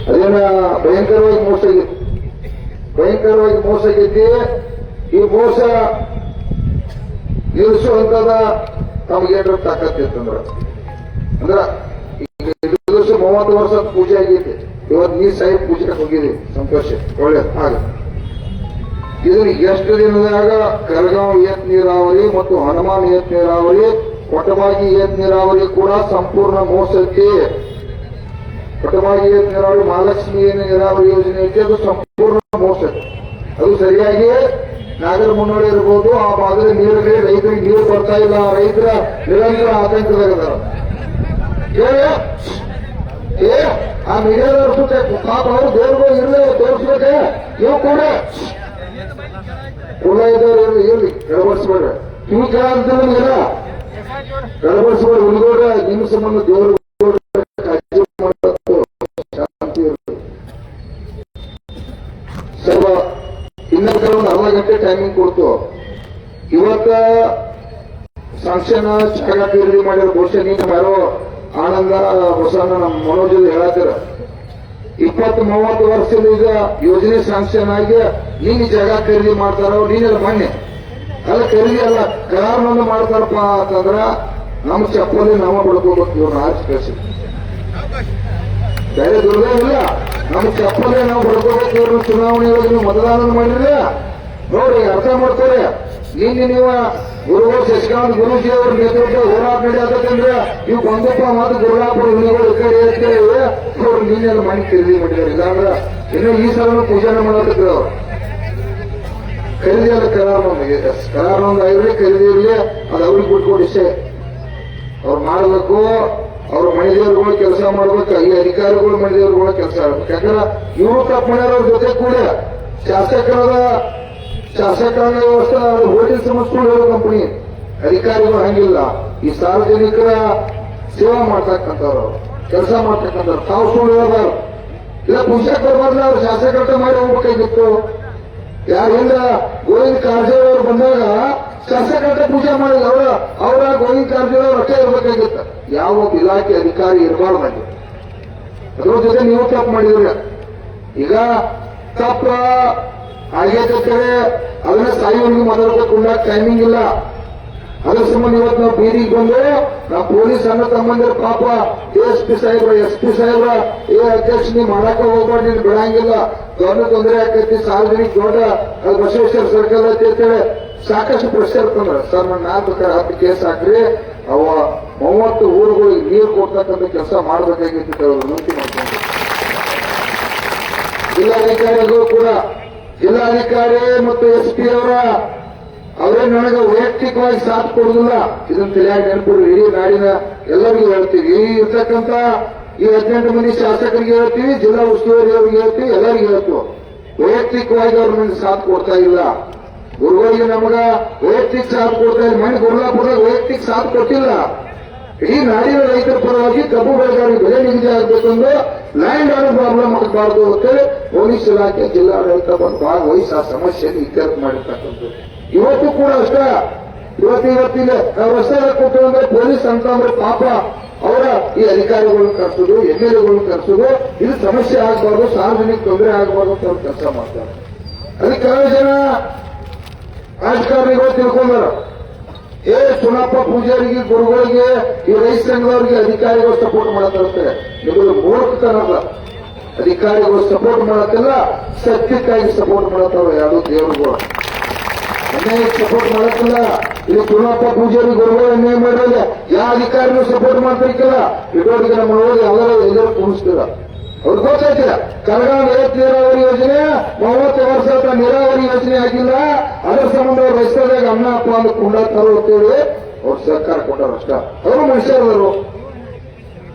ಅದೇನ ಭಯಂಕರವಾಗಿ ಮೋಸ ಆಗೈತಿ, ಭಯಂಕರವಾಗಿ ಮೋಸ ಆಗೈತಿ. ಈ ಮೋಸ ನಿಲ್ಲಿಸುವಂತದ ತಮಗೇನ್ರ ತಾಕತ್ತಿತ್ತಂದ್ರ ಅಂದ್ರ ಈಗ 30 ವರ್ಷ ಪೂಜೆ ಆಗೈತಿ. ಇವತ್ತು ನೀ ಸಾಹೇಬ್ ಪೂಜೆಗೆ ಹೋಗಿದ್ದೀವಿ, ಸಂತೋಷ, ಒಳ್ಳೇದು ಆಗ. ಇದನ್ನ ಎಷ್ಟು ದಿನದಾಗ ಕರಗಾಂವ್ ಏತ್ ನೀರಾವರಿ ಮತ್ತು ಹನುಮಾನ್ ಏತ್ ನೀರಾವರಿ, ಕೊಟಮಾಗಿ ಏತ್ ನೀರಾವರಿ ಕೂಡ ಸಂಪೂರ್ಣ ಮೋಸ ಐತಿ. ಕೊಟಮಾಗಿ ಏತ್ ನೀರಾವರಿ, ಮಹಾಲಕ್ಷ್ಮಿ ನೀರಾವರಿ ಯೋಜನೆ ಐತಿ, ಅದು ಸಂಪೂರ್ಣ ಮೋಸ ಐತಿ. ಅದು ಸರಿಯಾಗಿ ನಾಗರ ಮುನ್ನಡೆ ಇರ್ಬೋದು. ಆ ಭಾಗದ ನೀರಿಗೆ ರೈತರಿಗೆ ನೀರು ಬರ್ತಾ ಇಲ್ಲ, ರೈತರ ನಿರಂತರ ಆತಂಕದಾಗದಾರ. ಆ ಮೀಡಿಯಾದವ್ರ ಸುತ್ತೆ ಪಾಪ ಅವರು ದೇವ್ರಿಗೂ ಇರಲಿ ತೋರಿಸ್ಬೇಕೆ. ಇವು ಕೂಡ ಕುಲ ಇದ್ದವ್ರು ಇರ್ಲಿ, ಗಡಬಡಿಸ್ಬೇಡ್ರಿ. ಕಿವಿ ಕೇಳ ಅಂತ ನಿಮ್ಗೆಲ್ಲ ಗಡಬಡಿಸ್ಬೇಡ್ರಿ. ಉಳಿದೋಡ ನಿಮ್ಮ ಸಂಬಂಧ ದೇವ್ರ ಶಾಂತಿ ಇರ್ತದೆ. ಸ್ವಲ್ಪ ಇನ್ನೊಂದು ಒಂದು ಅರ್ಧ ಗಂಟೆ ಟೈಮಿಂಗ್ ಕೊಡ್ತು. ಇವತ್ತ ಸಾಂಕ್ಷನ್ ಜಾಗ ಖರೀದಿ ಮಾಡಿರೋ ಬಹುಶಃ ನೀನು ಯಾರೋ ಆನಂದ ಹೊಸನ ನಮ್ಮ ಮನೋಜಲ್ಲಿ ಹೇಳತ್ತೀರ. 20-30 ವರ್ಷದಿಂದ ಈಗ ಯೋಜನೆ ಸಾಂಕ್ಷನ್ ಆಗಿ ನೀನು ಜಾಗ ಖರೀದಿ ಮಾಡ್ತಾರ. ನೀನೆಲ್ಲ ಮೊನ್ನೆ ಅಲ್ಲ ಖರೀದಿ ಅಲ್ಲ ಕರಾರ್ನೊಂದು ಮಾಡ್ತಾರಪ್ಪ ಅಂತಂದ್ರ ನಮ್ಮ ಚಪ್ಪಲಿ ನಾವ ಬಡ್ಕೋಬೇಕು. ಇವ್ರನ್ನ ಆರಿಸಿ ಕಳಿಸಿ ಬೇರೆ ದುರ್ಗ ಇಲ್ಲ. ನಮ್ಮ ಚಪ್ಪಲಿ ನಾವು ಬಡ್ಕೋಬೇಕು. ಇವ್ರನ್ನ ಚುನಾವಣೆ ನೀವು ಮತದಾನ ಮಾಡಿದ್ರೆ ನೋಡ್ರಿ, ಅರ್ಥ ಮಾಡ್ತಾರೆ. ನಿನ್ನೆ ನೀವು ಗುರುಗಳು ಶಶಿಕಾಂತ್ ಗುರೂಜಿ ಅವ್ರ ನೇತೃತ್ವ ಹೋರಾಟ ನಡೆಯತ್ತಂದ್ರೆ ಇವು ಕೊಂದಪ್ಪ ಮತ್ತು ಗುರುಳಾಪುರ ಹುಲಿಗಳು ಈ ಕಡೆ ಇರ್ತೇವೆ. ಅವ್ರು ನೀನೆಲ್ಲ ಮಾಡಿ ಖರೀದಿ ಮಾಡಿದ್ದಾರೆ. ಇಲ್ಲಾಂದ್ರ ಇನ್ನು ಈ ಸಲ ಪೂಜಾನೆ ಮಾಡತ್ತಿದ್ರು ಅವ್ರು. ಖರೀದಿ ಅಲ್ಲ ಕರಾರನೊಂದು ಆಗಿರ್ಲಿ, ಖರೀದಿ ಇರಲಿ, ಅದು ಅವ್ರಿಗೆ ಬಿಟ್ಕೊಡಿ ಇಷ್ಟೇ. ಅವ್ರು ಮಾಡಬೇಕು. ಅವ್ರ ಮನೆದೇವ್ರುಗಳು ಕೆಲಸ ಮಾಡ್ಬೇಕು. ಈ ಅಧಿಕಾರಿಗಳು ಮನೆದೇವ್ರುಗಳು ಕೆಲಸ ಆಗ್ಬೇಕು. ಯಾಕಂದ್ರೆ ಇವರು ತಪ್ಪು ಮಾಡ್ಯಾರ. ಅವ್ರ ಜೊತೆ ಕೂಡ ಶಾಸಕಾಂಗ ವ್ಯವಸ್ಥೆ ಹೋಟೆಲ್ ಸಮಸ್ಯೆಗಳು ಹೇಳೋ ಕಂಪನಿ ಅಧಿಕಾರಿಗಳು ಹಂಗಿಲ್ಲ. ಈ ಸಾರ್ವಜನಿಕರ ಸೇವಾ ಮಾಡ್ತಕ್ಕಂಥವ್ರು, ಕೆಲಸ ಮಾಡ್ತಕ್ಕಂಥವ್ರು ತಾವು ಸುಳ್ಳು ಹೇಳ್ಬಾರ್ದು. ಇಲ್ಲ ಪೂಜೆ ಬರ್ಬಾರ್ದು. ಅವ್ರು ಶಾಸಕರ ಮಾಡಿ ಹೋಗ್ಬೇಕಾಗಿತ್ತು. ಯಾರಿಂದ ಗೋವಿಂದ ಕಾರಜೋಳ ಅವರು ಬಂದಾಗ ಶಾಸಕರ ಪೂಜೆ ಮಾಡಿಲ್ಲ. ಅವರ ಗೋವಿಂದ ಕಾರಜೋಳ ಅವರು ಅಷ್ಟೇ ಇರ್ಬೇಕಾಗಿತ್ತು. ಯಾವ ಇಲಾಖೆ ಅಧಿಕಾರಿ ಇರಬಾರ್ದು. ಅದ್ರ ಜೊತೆ ನೀವು ತಪ್ಪು ಮಾಡಿದ್ರಿ. ಈಗ ತಪ್ಪ ಆಗೇತಕ್ಕರೆ ಅದನ್ನ ಸಾಯುವವರೆಗೂ ಮಾತಾಡಬೇಕು. ಟೈಮಿಂಗ್ ಇಲ್ಲ. ಅದ್ರ ಸಂಬಂಧ ಇವತ್ತು ನಾವು ಬೀದಿಗೆ ಬಂದು ನಾವು ಪೊಲೀಸ್ ಅನ್ನ ತಮ್ಮಂದಿರ ಪಾಪ ASP ಸಾಹೇಬ್ರ SP ಸಾಹೇಬ್ರ ಅಧ್ಯಕ್ಷ ನೀವು ಮಾಡಾಕ ಹೋಗ್ಬಾರ್ದು, ನೀನು ಬಿಡಂಗಿಲ್ಲ, ಗೌರ್ಮೆಂಟ್ ತೊಂದರೆ ಆಕೈತಿ, ಸಾರ್ವಜನಿಕ ದೊಡ್ಡ ಅದು ಬಸವೇಶ್ವರ ಸರ್ಕಲ್ ಐತಿ ಅಂತೇಳಿ ಸಾಕಷ್ಟು ಪ್ರಶ್ನೆ ಇರ್ತಂದ್ರ. ಸರ್ ನನ್ನ 10 ಕೇಸ್ ಹಾಕ್ರಿ, ಅವ 30 ಊರುಗಳಿಗೆ ನೀರು ಕೊಡ್ತಕ್ಕಂಥ ಕೆಲಸ ಮಾಡಬೇಕಾಗಿತ್ತು ವಿನಂತಿ ಮಾಡ್ಕೊಂಡು. ಜಿಲ್ಲಾಧಿಕಾರಿಗಳು ಕೂಡ, ಜಿಲ್ಲಾಧಿಕಾರಿ ಮತ್ತು SP ಅವರೇ ನನಗೆ ವೈಯಕ್ತಿಕವಾಗಿ ಸಾಥ್ ಕೊಡುದಿಲ್ಲ. ಇದನ್ನ ತಿಳಿಯಾಗಿ ನೆನಪಿಡ್ರಿ. ಇಡೀ ನಾಡಿನ ಎಲ್ಲರಿಗೂ ಹೇಳ್ತೀವಿ. ಇರ್ತಕ್ಕಂಥ ಈ 18 ಮಂದಿ ಶಾಸಕರಿಗೆ ಹೇಳ್ತೀವಿ, ಜಿಲ್ಲಾ ಉಸ್ತುವಾರಿ ಅವರಿಗೆ ಹೇಳ್ತೀವಿ, ಎಲ್ಲರಿಗೂ ಹೇಳ್ತೀವಿ. ವೈಯಕ್ತಿಕವಾಗಿ ಅವ್ರು ನನಗೆ ಸಾಥ್ ಕೊಡ್ತಾ ಇಲ್ಲ. ಗುರುಗಳಿಗೆ ನಮಗ ವೈಯಕ್ತಿಕ ಸಾಥ್ ಕೊಡ್ತಾ ಇಲ್ಲ. ಮನೆ ಗುರುಲಾಪುರದಾಗ ವೈಯಕ್ತಿಕ ಸಾಥ್ ಕೊಟ್ಟಿಲ್ಲ. ಇಡೀ ನಾಡಿನ ರೈತರ ಪರವಾಗಿ ಕಬ್ಬು ಬೆಳೆಗಾರರಿಗೆ ಬೆಲೆ ನಿಗದಿ ಆಗಬೇಕೆಂದು ಲ್ಯಾಂಡ್ ಆರ್ಡರ್ ಪ್ರಾಬ್ಲಮ್ ಆಗಬಾರ್ದು ಅಂತೇಳಿ ಪೊಲೀಸ್ ಇಲಾಖೆ ಜಿಲ್ಲಾಡಳಿತ ಬಂದು ಭಾಗವಹಿಸಿ ಆ ಸಮಸ್ಯೆಯನ್ನು ಇತ್ಯರ್ಥ ಮಾಡಿರ್ತಕ್ಕಂಥದ್ದು. ಇವತ್ತು ಕೂಡ ಅಷ್ಟ ಇವತ್ತಿನ ರಸ್ತೆ ಕೊಟ್ಟು ಅಂದ್ರೆ ಪೊಲೀಸ್ ಅಂತಂದ್ರೆ ಪಾಪ ಅವರ ಈ ಅಧಿಕಾರಿಗಳನ್ನ ಕರೆಸೋದು, MLAಗಳನ್ನ ಕರೆಸೋದು, ಇದು ಸಮಸ್ಯೆ ಆಗಬಾರ್ದು, ಸಾರ್ವಜನಿಕ ತೊಂದರೆ ಆಗಬಾರ್ದು ಅಂತ ಅವ್ರು ಕೆಲಸ ಮಾಡ್ತಾರೆ. ಅದಕ್ಕೆ ಕೆಲವು ಜನ ರಾಜಕಾರಣಿಗಳು ತಿಳ್ಕೊಂಡಾರ. ಸುನಪ್ಪ ಪೂಜಾರಿಗೆ, ಗುರುಗಳಿಗೆ, ಈ ರೈತ ಸಂಘದವರಿಗೆ ಅಧಿಕಾರಿಗಳು ಸಪೋರ್ಟ್ ಮಾಡತ್ತಿರ್ತಾರೆ. ನಿಮಗೆ ಮೂರ್ಖತನದ ಅಧಿಕಾರಿಗಳು ಸಪೋರ್ಟ್ ಮಾಡತ್ತಿಲ್ಲ, ಸತ್ಯಕ್ಕಾಗಿ ಸಪೋರ್ಟ್ ಮಾಡತ್ತವ್ರ. ಯಾರು ದೇವರುಗಳು ಅನ್ಯಾಯಕ್ಕೆ ಸಪೋರ್ಟ್ ಮಾಡತ್ತಿಲ್ಲ. ಇಲ್ಲಿ ಸುನಪ್ಪ ಪೂಜಾರಿ ಗುರುಗಳು ಅನ್ಯಾಯ ಮಾಡಿದ್ರೆ ಯಾವ ಅಧಿಕಾರಿನೂ ಸಪೋರ್ಟ್ ಮಾಡ್ತಿರ್ಕಿಲ್ಲ. ಇಟೋಟಿಗೆ ನಮ್ಮ ನೋಡಿ ಎಲ್ಲರೂ ಕೂರಿಸ್ತೀರ. ಅವ್ರಿಗೆ ಗೊತ್ತೈತಿಲ್ಲ. ಕರಗಾಂವ್ ಏತ್ ನೀರಾವರಿ ಯೋಜನೆ 30 ವರ್ಷ ನೀರಾವರಿ ಯೋಜನೆ ಆಗಿಲ್ಲ. ಅದರ ಸಂಬಂಧ ಅವ್ರು ರೈತರಾಗ ಅನ್ನ ಅಪ್ಪ ಅಂತ ಕೊಂಡಾಡ್ತಾರೋ ಅಂತೇಳಿ ಅವ್ರು ಸರ್ಕಾರ ಕೊಂಡಾರ ಅಷ್ಟ. ಅವರು ಮನುಷ್ಯರವರು.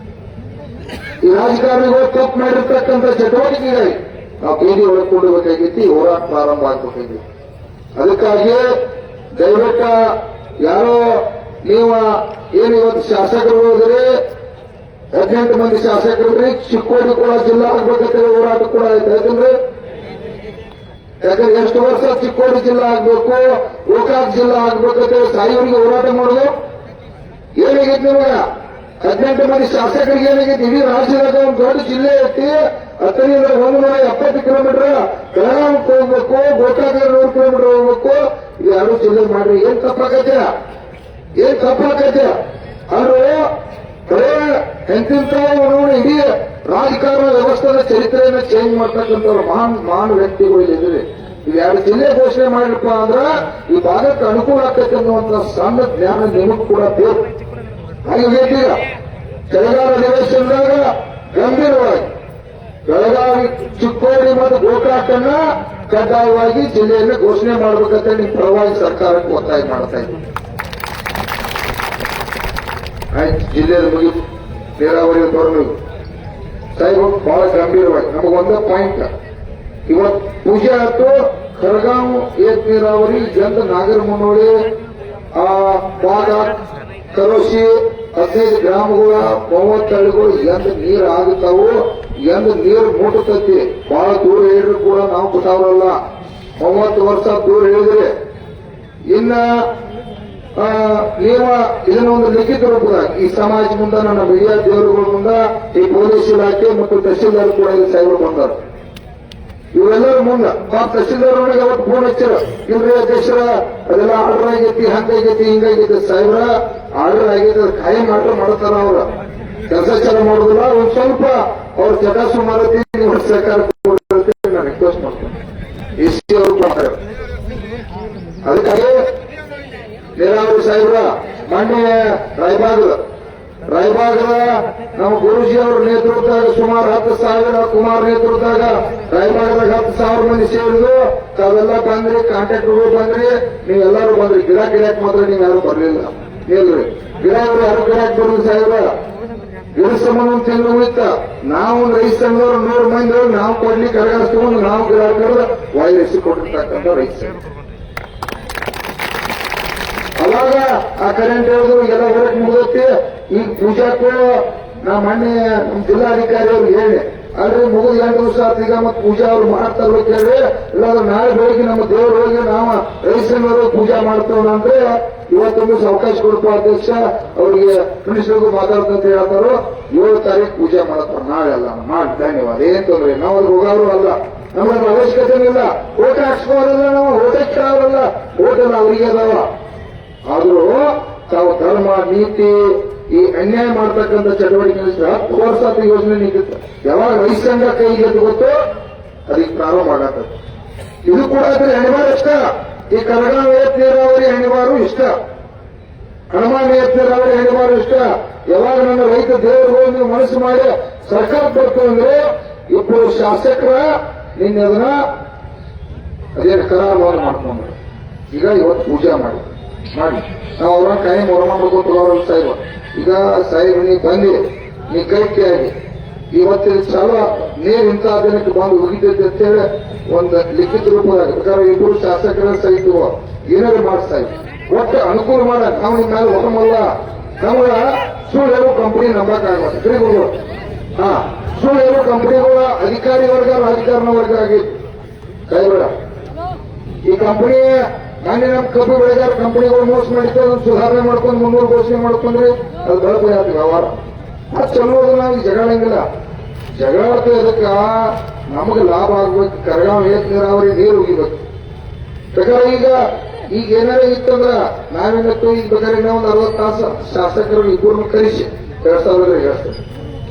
ಈ ರಾಜಕಾರಣಿಗಳು ತಪ್ಪು ಮಾಡಿರ್ತಕ್ಕಂಥ ಚಟುವಟಿಕೆಗಳಿಗೆ ನಾವು ಬೀದಿ ಒಳಕೊಂಡಬೇಕಾಗಿತ್ತು. ಹೋರಾಟ ಪ್ರಾರಂಭ ಆಗ್ಬೇಕಾಗಿತ್ತು. ಅದಕ್ಕಾಗಿ ದಯವಿಟ್ಟು ಯಾರೋ ನೀವು ಏನು ಇವತ್ತು ಶಾಸಕರು ಹೋದ್ರೆ 18 ಮಂದಿ ಶಾಸಕರು ಚಿಕ್ಕೋಡಿ ಕೂಡ ಜಿಲ್ಲಾ ಆಗ್ಬೇಕಂತ ಹೋರಾಟ ಕೂಡ ಆಯ್ತು. ಯಾಕಂದ್ರೆ ಎಷ್ಟು ವರ್ಷ ಚಿಕ್ಕೋಡಿ ಜಿಲ್ಲಾ ಆಗ್ಬೇಕು, ಗೋಕಾಕ್ ಜಿಲ್ಲಾ ಆಗ್ಬೇಕಂತ ಸಾಯಿವರಿಗೆ ಹೋರಾಟ ಮಾಡೋದು ಏನಾಗೈತಿ ನಿಮಗ? 18 ಮಂದಿ ಶಾಸಕರಿಗೆ ಏನಾಗೈತಿ? ಇಡೀ ರಾಜ್ಯದಾಗ ಒಂದು ದೊಡ್ಡ ಜಿಲ್ಲೆ ಐತಿ, ಹತ್ತರಿಂದ 170 ಕಿಲೋಮೀಟರ್ ಬೆಳಗಾವಕ್ಕೆ ಹೋಗ್ಬೇಕು, ಗೋಕಾಕ 100 ಕಿಲೋಮೀಟರ್ ಹೋಗ್ಬೇಕು. ಇದು 2 ಜಿಲ್ಲೆ ಮಾಡ್ರಿ. ಏನ್ ತಪ್ಪಾಗತ್ತೆ? ಅಂದ್ರೆ ಬರೇ ಎಂತಿಂತವರು ಇಡೀ ರಾಜಕಾರಣ ವ್ಯವಸ್ಥೆಯ ಚರಿತ್ರೆಯನ್ನು ಚೇಂಜ್ ಮಾಡ್ತಕ್ಕಂಥವ್ರು ಮಹಾನ್ ವ್ಯಕ್ತಿಗಳು ಇಲ್ಲಿದ್ದಾರೆ. ಇವು 2 ಜಿಲ್ಲೆ ಘೋಷಣೆ ಮಾಡಿರಪ್ಪ ಅಂದ್ರ ಈ ಭಾಗಕ್ಕೆ ಅನುಕೂಲ ಆಗ್ತೈತೆ ಅನ್ನುವಂತ ಸಣ್ಣ ಜ್ಞಾನ ನಿಮಗ್ ಕೂಡ ಬೇಕು. ಹಾಗೆ ಬೇಕೀಗ ಚಳಿಗಾಲ ಅಧಿವೇಶನದಾಗ ಗಂಭೀರವಾಗಿ ಬೆಳಗಾವಿ, ಚಿಕ್ಕೋಡಿ ಮತ್ತು ಗೋಕಾಕನ್ನ ಕಡ್ಡಾಯವಾಗಿ ಜಿಲ್ಲೆಯನ್ನು ಘೋಷಣೆ ಮಾಡಬೇಕಂತ ನಿಮ್ಮ ಪರವಾಗಿ ಸರ್ಕಾರಕ್ಕೆ ಒತ್ತಾಯ ಮಾಡ್ತಾ ಇದ್ದೀವಿ. ಆಯ್ತು, ಜಿಲ್ಲೆಯ ಮುಗಿದು ನೀರಾವರಿ ಬರಲು ಸಾಹೇಬ್ ಬಹಳ ಗಂಭೀರವಾಗಿ ನಮಗೊಂದ ಪಾಯಿಂಟ್. ಇವತ್ತು ಪೂಜೆ ಆಯ್ತು, ಖರಗಾಂವ್ ಏತ್ ನೀರಾವರಿ ಎಂದ ನಾಗರಮುನ್ನೋಳಿ ಭಾಗ ಕರೋಶಿ 15 ಗ್ರಾಮಗಳ 30 ಹಳ್ಳಿಗಳು ಎಂದ ನೀರು ಆಗುತ್ತಾವು, ಎಂದ ನೀರು ಮುಟ್ಟತೈತಿ. ಬಹಳ ದೂರ ಹೇಳಿದ್ರು ಕೂಡ ನಾವು ಗೊತ್ತಾವಲ್ಲ. 30 ವರ್ಷ ದೂರ ಹೇಳಿದ್ರೆ ಇನ್ನ ನೀವು ಇದನ್ನೊಂದು ಲಿಖಿತ ರೂಪದಾಗ ಈ ಸಮಾಜ ಮುಂದೆ, ನನ್ನ ಮೀಡಿಯಾ ದೇವರುಗಳ ಮುಂದೆ, ಈ ಪೊಲೀಸ್ ಇಲಾಖೆ ಮತ್ತು ತಹಶೀಲ್ದಾರ್ ಕೂಡ ಇಲ್ಲಿ ಸಾಹೇಬರು ಬಂದರು. ಇವೆಲ್ಲರ ಮುಂದೆ ತಹಶೀಲ್ದಾರ್ಗಳಿಗೆ ಅವತ್ತು ಫೋನ್ ಹಚ್ಚಾರ, ಇಲ್ರಿ ಅಧ್ಯಕ್ಷರ ಅದೆಲ್ಲ ಆರ್ಡರ್ ಆಗೈತಿ, ಹಂಗಾಗೈತಿ, ಹಿಂಗಾಗೈತಿ. ಸಾಹೇಬ್ರ ಆರ್ಡರ್ ಆಗೈತಿ, ಅದು ಕಾಯಂ ಆರ್ಡರ್ ಮಾಡ್ತಾರ. ಅವ್ರ ಕೆಲಸ ಚಾಲು ಮಾಡೋದಿಲ್ಲ. ಒಂದ್ ಸ್ವಲ್ಪ ಅವ್ರ ಚಟ ಸುಮಾರತಿ ನೀವು ಸರ್ಕಾರ ನಾನು ರಿಕ್ವೆಸ್ಟ್ ಮಾಡ್ತೇನೆ. ಎಸ್ ಸಿ ಅವರು ಮಾಡ್ತಾರೆ. ಅದಕ್ಕಾಗಿ ನೀರಾವರಿ ಸಾಹೇಬ್ರ ಮಾನ್ಯ ರಾಯಬಾಗದ ನಮ್ಮ ಗುರುಜಿ ಅವರ ನೇತೃತ್ವದಾಗ ಸುಮಾರು 10,000 ಕುಮಾರ್ ನೇತೃತ್ವದಾಗ ರಾಯಬಾಗದಾಗ 10,000 ಮಂದಿ ಸೇರಿದ್ರು. ತಾವೆಲ್ಲ ಬಂದ್ರಿ, ಕಾಂಟ್ರಾಕ್ಟರ್ಗಳು ಬಂದ್ರಿ, ನೀವೆಲ್ಲರೂ ಬಂದ್ರಿ. ಗಿಡಕ್ಕೆ ಮಾತ್ರ ನೀವು ಯಾರು ಬರ್ಲಿಲ್ಲ. ಹೇಳ್ರಿ ಗಿಡ ಯಾರು ಗಿಡಕ್ಕೆ ಬರ್ಲಿ ಸಾಹೇಬ್ರ? ಗಿಡ ಸಂಬಂಧ ತಿಂಗಳು ಉಳಿತ. ನಾವು ರೈತ ಸಂಘದವ್ರು 100 ಮಂದಿ ನಾವು ಕೊಡ್ಲಿಕ್ಕೆ ಕರಗಾಡಿಸ್ಕೊಂಡು ನಾವು ಗಿಡ ಕರೆದು ವಾಯಿಸಿ ಕೊಟ್ಟಿರ್ತಕ್ಕಂಥ ರೈತ ಸಂಘ. ಅವಾಗ ಆ ಕರೆಂಟ್ ಹೇಳಿದ್ರು ಎಲ್ಲ ಹೊರಗೆ ಮುಗಿದೈತಿ. ಈಗ ಪೂಜಾಕ್ಕೂ ನಾ ಮೊನ್ನೆ ನಮ್ಮ ಜಿಲ್ಲಾಧಿಕಾರಿ ಅವ್ರಿಗೆ ಹೇಳಿ, ಅಲ್ರಿ ಮುಗಿದ 8 ದಿವಸ ಆಯ್ತು, ಈಗ ಮತ್ತೆ ಪೂಜಾ ಅವ್ರು ಮಾಡ್ತಾರ ಕೇಳಿ, ಇಲ್ಲಾಂದ್ರೆ ನಾಳೆ ಬೆಳಿಗ್ಗೆ ನಮ್ಮ ದೇವ್ರ ಹೋಗಿ ನಾವು ರೈತರು ಪೂಜಾ ಮಾಡ್ತೇವೆ ಅಂದ್ರೆ ಇವತ್ತೊಂದು ಅವಕಾಶ ಕೊಡಪ್ಪ ಅಧ್ಯಕ್ಷ, ಅವ್ರಿಗೆ ಮಿನಿಸ್ಟರ್ಗೂ ಮಾತಾಡ್ತಂತ ಹೇಳ್ತಾರೋ. 7 ತಾರೀಕು ಪೂಜೆ ಮಾಡತ್ತಾರ. ನಾಳೆ ಅಲ್ಲ ಮಾಡಿ, ಧನ್ಯವಾದ. ಏನ್ ತೊಂದ್ರೆ, ನಾವು ಅಲ್ಲಿ ಹೋಗೋರು ಅಲ್ಲ, ನಮ್ಗೆ ಅವಶ್ಯಕತೆ ಇಲ್ಲ. ಓಟ ಹಾಕ್ಸ್ಕೋರಲ್ಲ, ನಾವು ಓಟ ಕೇಳೋರಲ್ಲ, ಓಟೆಲ್ಲ ಅವರಿಗೆ ಅದಾವ. ಆದ್ರೂ ತಾವು ಧರ್ಮ ನೀತಿ ಈ ಅನ್ಯಾಯ ಮಾಡ್ತಕ್ಕಂಥ ಚಟುವಟಿಕೆ 10 ವರ್ಷ ಯೋಜನೆ ನಿಂತಿತ್ತು. ಯಾವಾಗ ರೈತ ಸಂಘ ಕೈಗೆ ಗೊತ್ತೋ ಅದಕ್ಕೆ ಪ್ರಾರಂಭ ಆಗತ್ತ. ಇದು ಕೂಡ ಹೆಣಿವಾರ ಇಷ್ಟ. ಈ ಕರಗಾಂವ್ ಏತ್ ನೀರಾವರಿ ಹೆಣಿವಾರು ಇಷ್ಟ, ಹನುಮಾನ್ ಏತ್ ನೀರಾವರಿ ಹೆಣಿವಾರು ಇಷ್ಟ. ಯಾವಾಗ ನನ್ನ ರೈತ ದೇವರು ನೀವು ಮನಸ್ಸು ಮಾಡಿ ಸರ್ಕಾರ ಬರ್ತು ಅಂದ್ರೆ ಇಬ್ಬರು ಶಾಸಕರ ನಿನ್ನೆ ಅದನ್ನ ಅದೇನು ಕರಾರುವಾರ ಮಾಡ್ಕೊಂಡ್ರು. ಈಗ ಇವತ್ತು ಪೂಜಾ ಮಾಡಿ ನಾವು ಅವ್ರ ಕೈ ಮೊರ ಮಾಡ್ಕೊತ ಸಾಹೇಬ. ಈಗ ಸಾಹೇಬ್ ನೀ ಬಂದಿ, ನೀ ಕೈಕಿಯಾಗಿ ಇವತ್ತಿನ ಚಾಲು ನೀರು ಇಂಥ ದಿನಕ್ಕೆ ಬಂದು ಹೋಗಿದ್ದೈತೆ ಅಂತೇಳಿ ಒಂದು ಲಿಖಿತ ರೂಪದಾಗ ಬೇಕಾದ್ರೆ ಇಬ್ಬರು ಶಾಸಕರ ಸಹಿತ ಏನಾದ್ರು ಮಾಡ್ತಾ ಒಟ್ಟು ಅನುಕೂಲ ಮಾಡ. ನಾವು ನಿಮ್ಮ ಮೇಲೆ ಹೊರಮಲ್ಲ, ನಮ್ಗ ಸುಳ್ಳು ಹೇಳೋ ಕಂಪನಿ ನಂಬಕ್ಕಾಗಲ್ಲ. ಶ್ರೀಗಳು ಸುಳ್ಳು ಹೇಳೋ ಕಂಪನಿಗಳ ಅಧಿಕಾರಿ ವರ್ಗ ರಾಜಕಾರಣ ವರ್ಗ ಆಗಿತ್ತು ಸಾಹೇಬ್ರ. ಈ ಕಂಪನಿ ನಾನೇ ನಮ್ಮ ಕಬ್ಬು ಬೆಳೆಗಾರ ಕಂಪನಿಗಳು ಮೋಸ ಮಾಡಿತ್ತು, ಅದನ್ನು ಸುಧಾರಣೆ ಮಾಡ್ಕೊಂಡು 300 ಘೋಷಣೆ ಮಾಡ್ಕೊಂಡ್ರಿ, ಅದು ಬೆಳಕು ಆಯ್ತು ವ್ಯವಹಾರ. ಅದು ಚಲೋದು. ನಾವು ಜಗಳಂಗಿಲ್ಲ, ಜಗಳಾಡ್ತೇವೆ. ಅದಕ್ಕೆ ನಮಗೆ ಲಾಭ ಆಗ್ಬೇಕು. ಕರಗಾಂವ್ ಏತ್ ನೀರಾವರಿ ನೀರು ಹೋಗಿಬೇಕು. ಬೇಕಾದ್ರೆ ಈಗ ಏನಾರ ಇತ್ತಂದ್ರ ನಾವೇನತ್ತು ಈಗ ಬೇಕಾದ್ರೆ ಒಂದು 60 ತಾಸು ಶಾಸಕರು ಇಬ್ಬರನ್ನು ಕರೆಸಿ 2,000 ಹೇಳ್ತಾರೆ.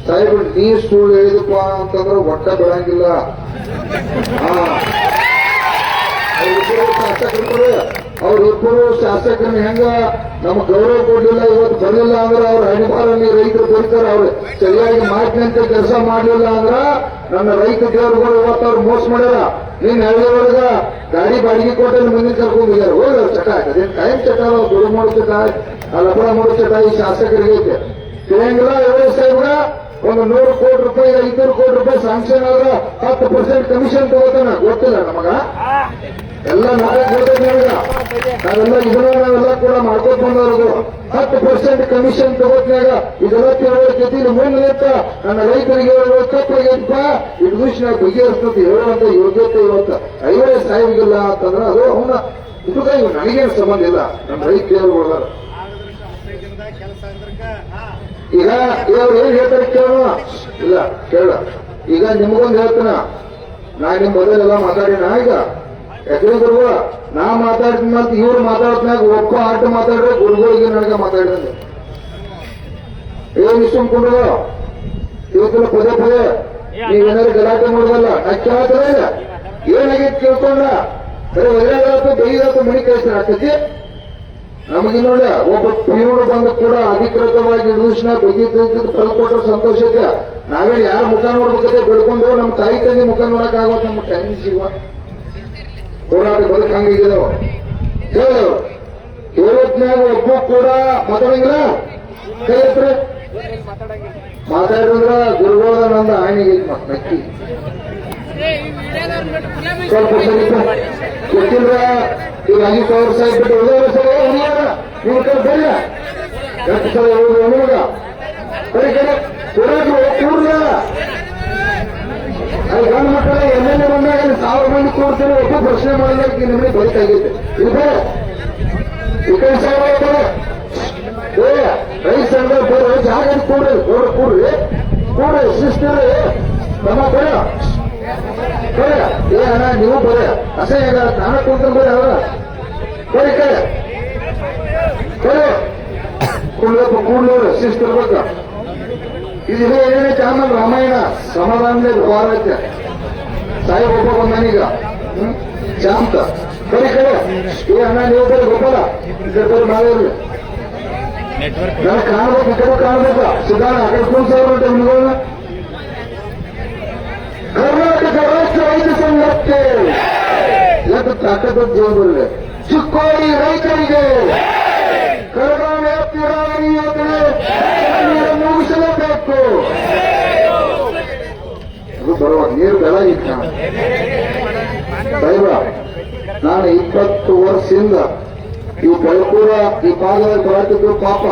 ಸಾಹೇಬ್ರು ನೀರು ಸುಳ್ಳು ಹೇಳಿದಪ್ಪ ಅಂತಂದ್ರೆ ಒಟ್ಟ ಬೆಳಂಗಿಲ್ಲ. ಅವ್ರಿಬ್ಬರು ಶಾಸಕರನ್ನ ಹೆಂಗ ನಮ್ಗೆ ಗೌರವ ಕೊಡ್ಲಿಲ್ಲ, ಇವತ್ತು ಬರಲಿಲ್ಲ ಅಂದ್ರೆ ಅವ್ರ ಅಣಿವಾರ ರೈತರು ಬರೀತಾರೆ. ಅವ್ರು ಸರಿಯಾಗಿ ಮಾಡ್ತಂತೆ ಕೆಲಸ ಮಾಡ್ಲಿಲ್ಲ ಅಂದ್ರ ನನ್ನ ರೈತ ದೇವರುಗಳು ಇವತ್ತು ಅವ್ರು ಮೋಸ ಮಾಡ್ಯಾರ. ನೀನ್ ಹಳ್ಳಿಯೊಳಗ ಗಾಡಿ ಬಾಡಿಗೆ ಕೊಟ್ಟಲ್ಲಿ ಮುಂದಿನ ಕರ್ಕೊಂಡು ಹೋಗ್ಯಾರ. ಹೋಗ್ಯಾರ ಚಟ ಅದೇನ್ ಕಾಯಂ ಚಟ, ದುಡ್ಡು ಮಾಡೋ ಚಟ, ಲಪಡ ಮಾಡೋ ಚಟ ಈ ಶಾಸಕರಿಗೆ ಐತೆ. ತಿಳಿಯಂಗಿಲ್ಲ. ಸಾಹೇಬ್ರ ಒಂದು 100 ಕೋಟಿ ರೂಪಾಯಿ 500 ಕೋಟಿ ರೂಪಾಯಿ ಸ್ಯಾಂಕ್ಷನ್ ಆದ್ರೆ 10% ಕಮಿಷನ್ ತಗೋತಾನ. ಗೊತ್ತಿಲ್ಲ ನಮಗ, ಎಲ್ಲ ನಾಳೆ ಗೊತ್ತಿಲ್ಲ. ನಾವೆಲ್ಲ ಕೂಡ ಮಾಡ್ಕೊತ ಬಂದವ್ರಿಗೂ 10% ಕಮಿಷನ್ ತಗೋತ್ನಾಗ ಇದೆಲ್ಲ ತಿಳುವಳಿಕೆ ಮುಂದೆ ನಿಂತ ನನ್ನ ರೈತರಿಗೆ ತಪ್ಪಾಗೈತಪ್ಪ, ಇದು ವಿಷಯ ಬಗೆಹರಿಸ್ತದೆ ಹೇಳುವಂತ ಯೋಗ್ಯತೆ ಇವತ್ತು ಐವರೇ ಸಾಹಿಬಿಗಿಲ್ಲ ಅಂತಂದ್ರೆ ಅದು ಅವನ ಇದು ನನಗೇನು ಸಂಬಂಧ ಇಲ್ಲ. ನನ್ನ ರೈತ ದೇವರುಗಳ ಈಗ ಇವ್ರು ಏನ್ ಹೇಳ್ತಾರೆ ಕೇಳೋಣ ಇಲ್ಲ ಕೇಳ ಈಗ ನಿಮ್ಗೊಂದು ಹೇಳ್ತೀನ, ನಾ ನಿಮ್ ಮೊದಲೆಲ್ಲ ಮಾತಾಡಿನ ಈಗ ಯಾಕಂದ್ರೆ ನಾ ಮಾತಾಡಿದ ಮತ್ತೆ ಇವ್ರು ಮಾತಾಡ್ತಾಗ ಒಬ್ಬ ಆಟ ಮಾತಾಡ್ರೆ ಗುರುಗಳಿಗೆ ನನಗೆ ಮಾತಾಡಿದಂಗೆ ಏನ್ ಇಷ್ಟುಕೊಂಡ್ರು ಇವತ್ತಿನ ಪದೇ ಪದೇ ನೀವೇನಾದ್ರು ಗಲಾಟೆ ಮಾಡೋದಲ್ಲ. ನಾ ಕೇಳ್ತಾರ ಇಲ್ಲ ಏನಾಗೈತೆ ಕೇಳ್ಕೊಂಡ ಬರೀ ಒಳ್ಳೆದಾಯ್ತು ಬೈದಾಯ್ತು ಮಣಿ ಕಳಿಸ್ತಾರೆ ಆಗ್ತೈತಿ. ನಮಗೆ ನೋಡ ಒಬ್ಬ ಪೀರುಡು ಬಂದು ಕೂಡ ಅಧಿಕೃತವಾಗಿ ದೂಷಣ ಬಗೆದು ಕೊಟ್ಟರು ಸಂತೋಷ ಇದೆ. ನಾವೇನು ಯಾರ ಮುಖ ನೋಡ್ಬೇಕಂತ ಬೆಳ್ಕೊಂಡು ನಮ್ಮ ತಾಯಿ ತಂದೆ ಮುಖ ನೋಡಕ್ ಆಗೋದು ನಮ್ಮ ಟೈಮ್ ಸಿಗುವ ಹೋರಾಟ ಬದುಕು ಹಂಗಿದ್ದಾವ ಹೇಳು. ಇವತ್ನಾಗ ಒಬ್ಬ ಕೂಡ ಮಾತಾಡಂಗಿಲ್ಲ ಕೈತ್ರ ಮಾತಾಡಿದ್ರ ಗುರುಗಳ ನಂದ ಆಯ್ನಿಗೆ ನಕ್ಕಿ ಸ್ವಲ್ಪ ಗೊತ್ತಿಲ್ಲ. ಈಗ 50,000 ಸಾಯಿ ಬಿಟ್ಟು ಉಳಿದ ಸಲ ನಿಮ್ಮ ಕಡೆ ಬರಲ್ಲ ಎಷ್ಟು ಸಲ ಹೇಳುದು ನಿಮಗ ಬರೀ ಕಡೆ ಕೂರ್ಲ ಅಲ್ಲಿ ಗಂಡು ಮಕ್ಕಳ MLA ಬಂದಾಗ 1000 ಮಂದಿ ಕೂಡ್ತಾರೆ. ಒಬ್ಬ ಪ್ರಶ್ನೆ ಮಾಡಿದ್ರೆ ನಿಮಗೆ ಬದುಕಾಗೈತೆ ಇದು ಬೇರೆ ಈ ಕಡೆ ಸಾವಿರ ರೈತ ಸಂಘ ಬೇರೆ ಜಾಗ ಕೂಡ್ರಿ ಕೂಡ್ರಿ ಶಿಸ್ತಿರ್ರಿ ನಮ್ಮ ಬೇಡ ಬೇಡ ಏ ಅಣ್ಣ ನೀವು ಬರೇ ಅಸಹ್ಯ ನಾನು ಕೂತ್ಕೊಂಡು ಬರೀ ಅವರ ಬರೀ ಕಡೆ ಬರೀ ಕೂಡ್ಲಪ್ಪ ಕೂಡ್ಲವ್ರ ಶಿಸ್ತಿರ್ಬೇಕ. ಇದು ಏನೈತೆ ಆಮೇಲೆ ರಾಮಾಯಣ ಸಮಾಧಾನದ ವಾರ ಐತೆ ಸಾಹೇಬ್ ಒಬ್ಬ ಬಂದಾನೀಗ ಶಾಂತ ಬರೀ ಕಡೆ ಏ ಅಣ್ಣ ನೀವು ಬರೀ ಗೊಬ್ಬರ ಇದ್ರ ಬರೀ ಮಾಡಿರ್ಲಿ ನನಗೆ ಕಾಣ್ಬೇಕು ಈ ಕಡೆ ಕಾಣ್ಬೇಕ ಸಿದ್ಧಾಣ ಆ ಕಡೆ ಕೂರ್ಸೋರು ನಿಮ್ಗಳನ್ನ ಕರ್ನಾಟಕ ರಾಷ್ಟ್ರ ರೈತ ಸಂಘಕ್ಕೆ ಎಷ್ಟು ತಾಕತ್ತು ಜೀವನದಲ್ಲಿ ಚಿಕ್ಕೋಡಿ ರೈತರಿಗೆ ಕರಗಾಣ ನೀರಾವರಿ ಯೋಜನೆ ಮುಗಿಸಲೇಬೇಕು. ಅದು ಬರುವ ನೀರು ಬೆಳ ಇತ್ತ ದೈವ. ನಾನು 20 ವರ್ಷದಿಂದ ಈ ಬೆಳಕೂರ ಈ ಭಾಗದಲ್ಲಿ ಬರತ್ತಿದ್ದು ಪಾಪ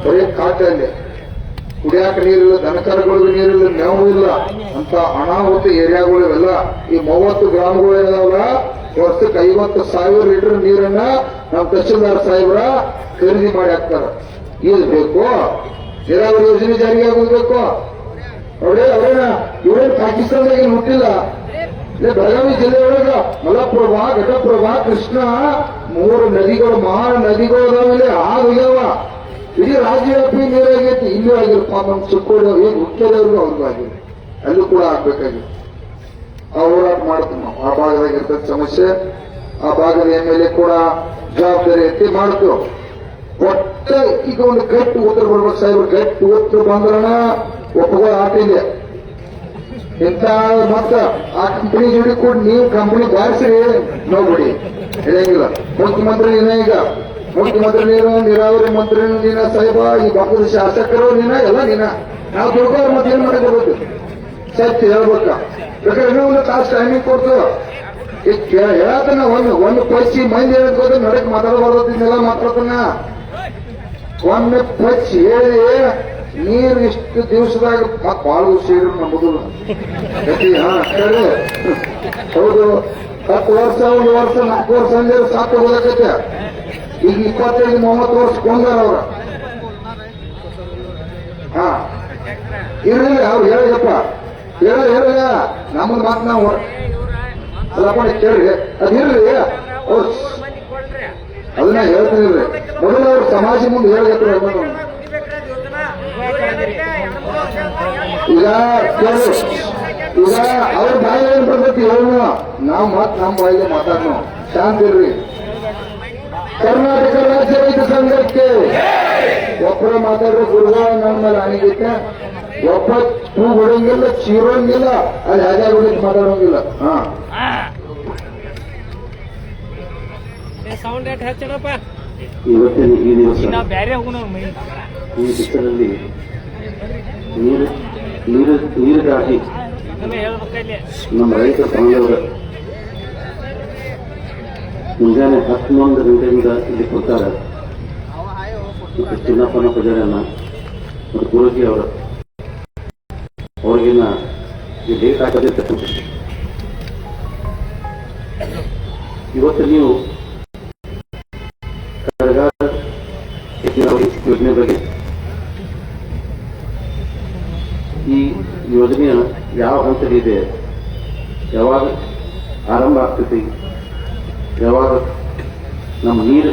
ಬರೀ ಕಾಟಲ್ಲಿ ಕುಡಿಯಾಕ ನೀರಿಲ್ಲ, ದನಕರಗಳಿಗೂ ನೀರಿಲ್ಲ, ಮೇವು ಇಲ್ಲ ಅಂತ ಅನಾಹುತ ಏರಿಯಾಗಳು ಇವೆಲ್ಲ. ಈ 30 ಗ್ರಾಮಗಳು ಏನಾವಲ್ಲ ವರ್ಷಕ್ಕೆ 50,000 ಲೀಟರ್ ನೀರನ್ನ ನಮ್ಮ ತಹಶೀಲ್ದಾರ್ ಸಾಹೇಬ್ರ ಖರೀದಿ ಮಾಡಿ ಹಾಕ್ತಾರ. ಇದು ಬೇಕು ನೀರಾವರಿ ಯೋಜನೆ ಜಾರಿಗೆ ಆಗೋದ್ಬೇಕು. ಅವ್ರೇನ ಇವರೇನು ಪಾಕಿಸ್ತಾನದಾಗ ಏನು ಹುಟ್ಟಿಲ್ಲ. ಬೆಳಗಾವಿ ಜಿಲ್ಲೆ ಒಳಗ ಮಲಪ್ರಭಾ, ಘಟಪ್ರಭಾ, ಕೃಷ್ಣ 3 ನದಿಗಳು ಮಹಾ ನದಿಗಳು ಅದಾವಿಲ್ಲ ಆಗ್ಯಾವ. ಇಡೀ ರಾಜ್ಯವ್ಯಾಪಿ ನೀರಾಗೈತಿ. ಇಲ್ಲೂ ಆಗಿರಪ್ಪ ನಮ್ಮ ಚಿಕ್ಕೋಡಿ ಏನು ಮುಖ್ಯದವ್ರಿಗೂ ಅವ್ರಿಗೂ ಆಗಿದೆ. ಅಲ್ಲೂ ಕೂಡ ಆಗ್ಬೇಕಾಗಿತ್ತು. ಆ ಹೋರಾಟ ಮಾಡ್ತೀವಿ ನಾವು. ಆ ಭಾಗದಾಗ ಇರ್ತದ ಸಮಸ್ಯೆ ಆ ಭಾಗದ MLA ಕೂಡ ಜವಾಬ್ದಾರಿ ಐತಿ ಮಾಡ್ತೀವಿ. ಒಟ್ಟ ಈಗ ಒಂದು ಗಟ್ಟಿ ಉತ್ತರ ಬರ್ಬೇಕು ಸಾಹೇಬ್ರು. ಗಟ್ಟಿ ಉತ್ತರ ಬಂದ್ರಣ ಒಪ್ಪಗಳ ಆಟ ಇದೆ ಇಂಥ ಮತ್ತ ಆ ಕಂಪನಿ ಜೋಡಿ ಕೂಡ ನೀವು ಕಂಪನಿ ಬಾರಿಸ್ರಿ ನೋಡ್ಬಿಡಿ ಹೇಳಂಗಿಲ್ಲ. ಮುಖ್ಯಮಂತ್ರಿ ನೀನ, ಈಗ ಮುಖ್ಯಮಂತ್ರಿ ನೀನು, ನೀರಾವರಿ ಮಂತ್ರಿ ನೀನ ಸಾಹೇಬ, ಈ ಭಾಗದ ಶಾಸಕರು ನೀನ, ಎಲ್ಲ ನೀನ. ನಾವು ತಿಳ್ಕೋರು ಮತ್ತೆ ಏನ್ ಮಾಡಕ್ ಬರ್ಬೇಕು ಸತ್ಯ ಹೇಳ್ಬೇಕ. ಬೇಕಾದ್ರೆ ಇನ್ನೂ ಒಂದು ತಾಸು ಟೈಮಿಂಗ್ ಕೊಡ್ತು ಹೇಳತನ ಒಂದು ಪಚ್ಚಿ ಮಂದಿ ಹೇಳ್ಕೋದ ನಡಕ್ ಮಾತಾಡಬಾರ್ದಿನ್ನೆಲ್ಲ ಮಾತಾಡ್ತಾನ. ಒಮ್ಮೆ ಪಚ್ಚಿ ಹೇಳಿ ನೀರು ಇಷ್ಟು ದಿವಸದಾಗ ಮತ್ ಬಾಳ ಸೇರಿ ನಂಬುದು ಹೌದು. 10 ವರ್ಷ 1 ವರ್ಷ 4 ವರ್ಷ ಅಂದ್ರೆ ಸಾಕು ಹೋಗಕತ್ತೆ. ಈಗ 25-30 ವರ್ಷ ಕೊಂದಾರ ಅವ್ರ. ಹಾ ಇರ್ಲಿಲ್ಲ ಅವ್ರು ಹೇಳಿದಪ್ಪ ಹೇಳ ನಮ್ಮನ್ನ ಮಾತು ನಾವು ಅಲ್ಲಪ್ಪ ಕೇಳ್ರಿ ಅದಿರ್ಲಿ ಅವ್ರು ಅದನ್ನ ಹೇಳ್ತಿರ್ರಿ. ಮೊದಲು ಅವ್ರ ಸಮಾಜ ಮುಂದೆ ಹೇಳಿದಪ್ಪ. ಈಗ ಈಗ ಅವ್ರ ಬಾಯಿ ಏನ್ ಬರ್ತೈತಿ ಹೇಳೋಣ, ನಾವು ಮಾತು ನಮ್ಮ ಬಾಯಿಗೆ ಮಾತಾಡೋಣ. ಶಾಂತಿ ಇರ್ರಿ. ಕರ್ನಾಟಕ ರಾಜ್ಯ ರೈತ ಸಂಘಕ್ಕೆ ಒಬ್ಬರ ಮಾತಾಡ್ರೆ ಗುರುಗಳ ನನ್ನ ಮೇಲೆ ಅಣಿಗೈತೆ. ಒಬ್ಬ ಹೂ ಹೊಡಂಗಿಲ್ಲ, ಚೀರೋಂಗಿಲ್ಲ, ಅಲ್ಲಿ ಹಾಗೆ ಹೊಡಿದ್ ಮಾತಾಡೋಂಗಿಲ್ಲ. ಹಾ ಇವತ್ತಿನ ಈ ದಿವಸ ಈ ದಿಕ್ಕದಲ್ಲಿ ನೀರಿಗಾಗಿ ನಮ್ಮ ರೈತ ಬಾಂಧವರ ಮುಂಜಾನೆ 11 ಗಂಟೆಯಿಂದ ಇಲ್ಲಿ ಕೊಡ್ತಾರೆ. ಚಿನ್ನಪ್ಪನ ಪೂಜಾರಿಯನ್ನ ಮತ್ತು ಗುರುಜಿ ಅವ್ರಿಗಿನ್ನ ಈ ಲೇಟ್ ಆಗದಿರ್ತಕ್ಕಂಥ ಇವತ್ತು ನೀವು ಯೋಜನೆ ಬಗ್ಗೆ ಈ ಯೋಜನೆಯ ಯಾವ ಹಂತದಲ್ಲಿದೆ, ಯಾವಾಗ ಆರಂಭ ಆಗ್ತೈತಿ, ಯಾವಾಗ ನಮ್ಮ ನೀರು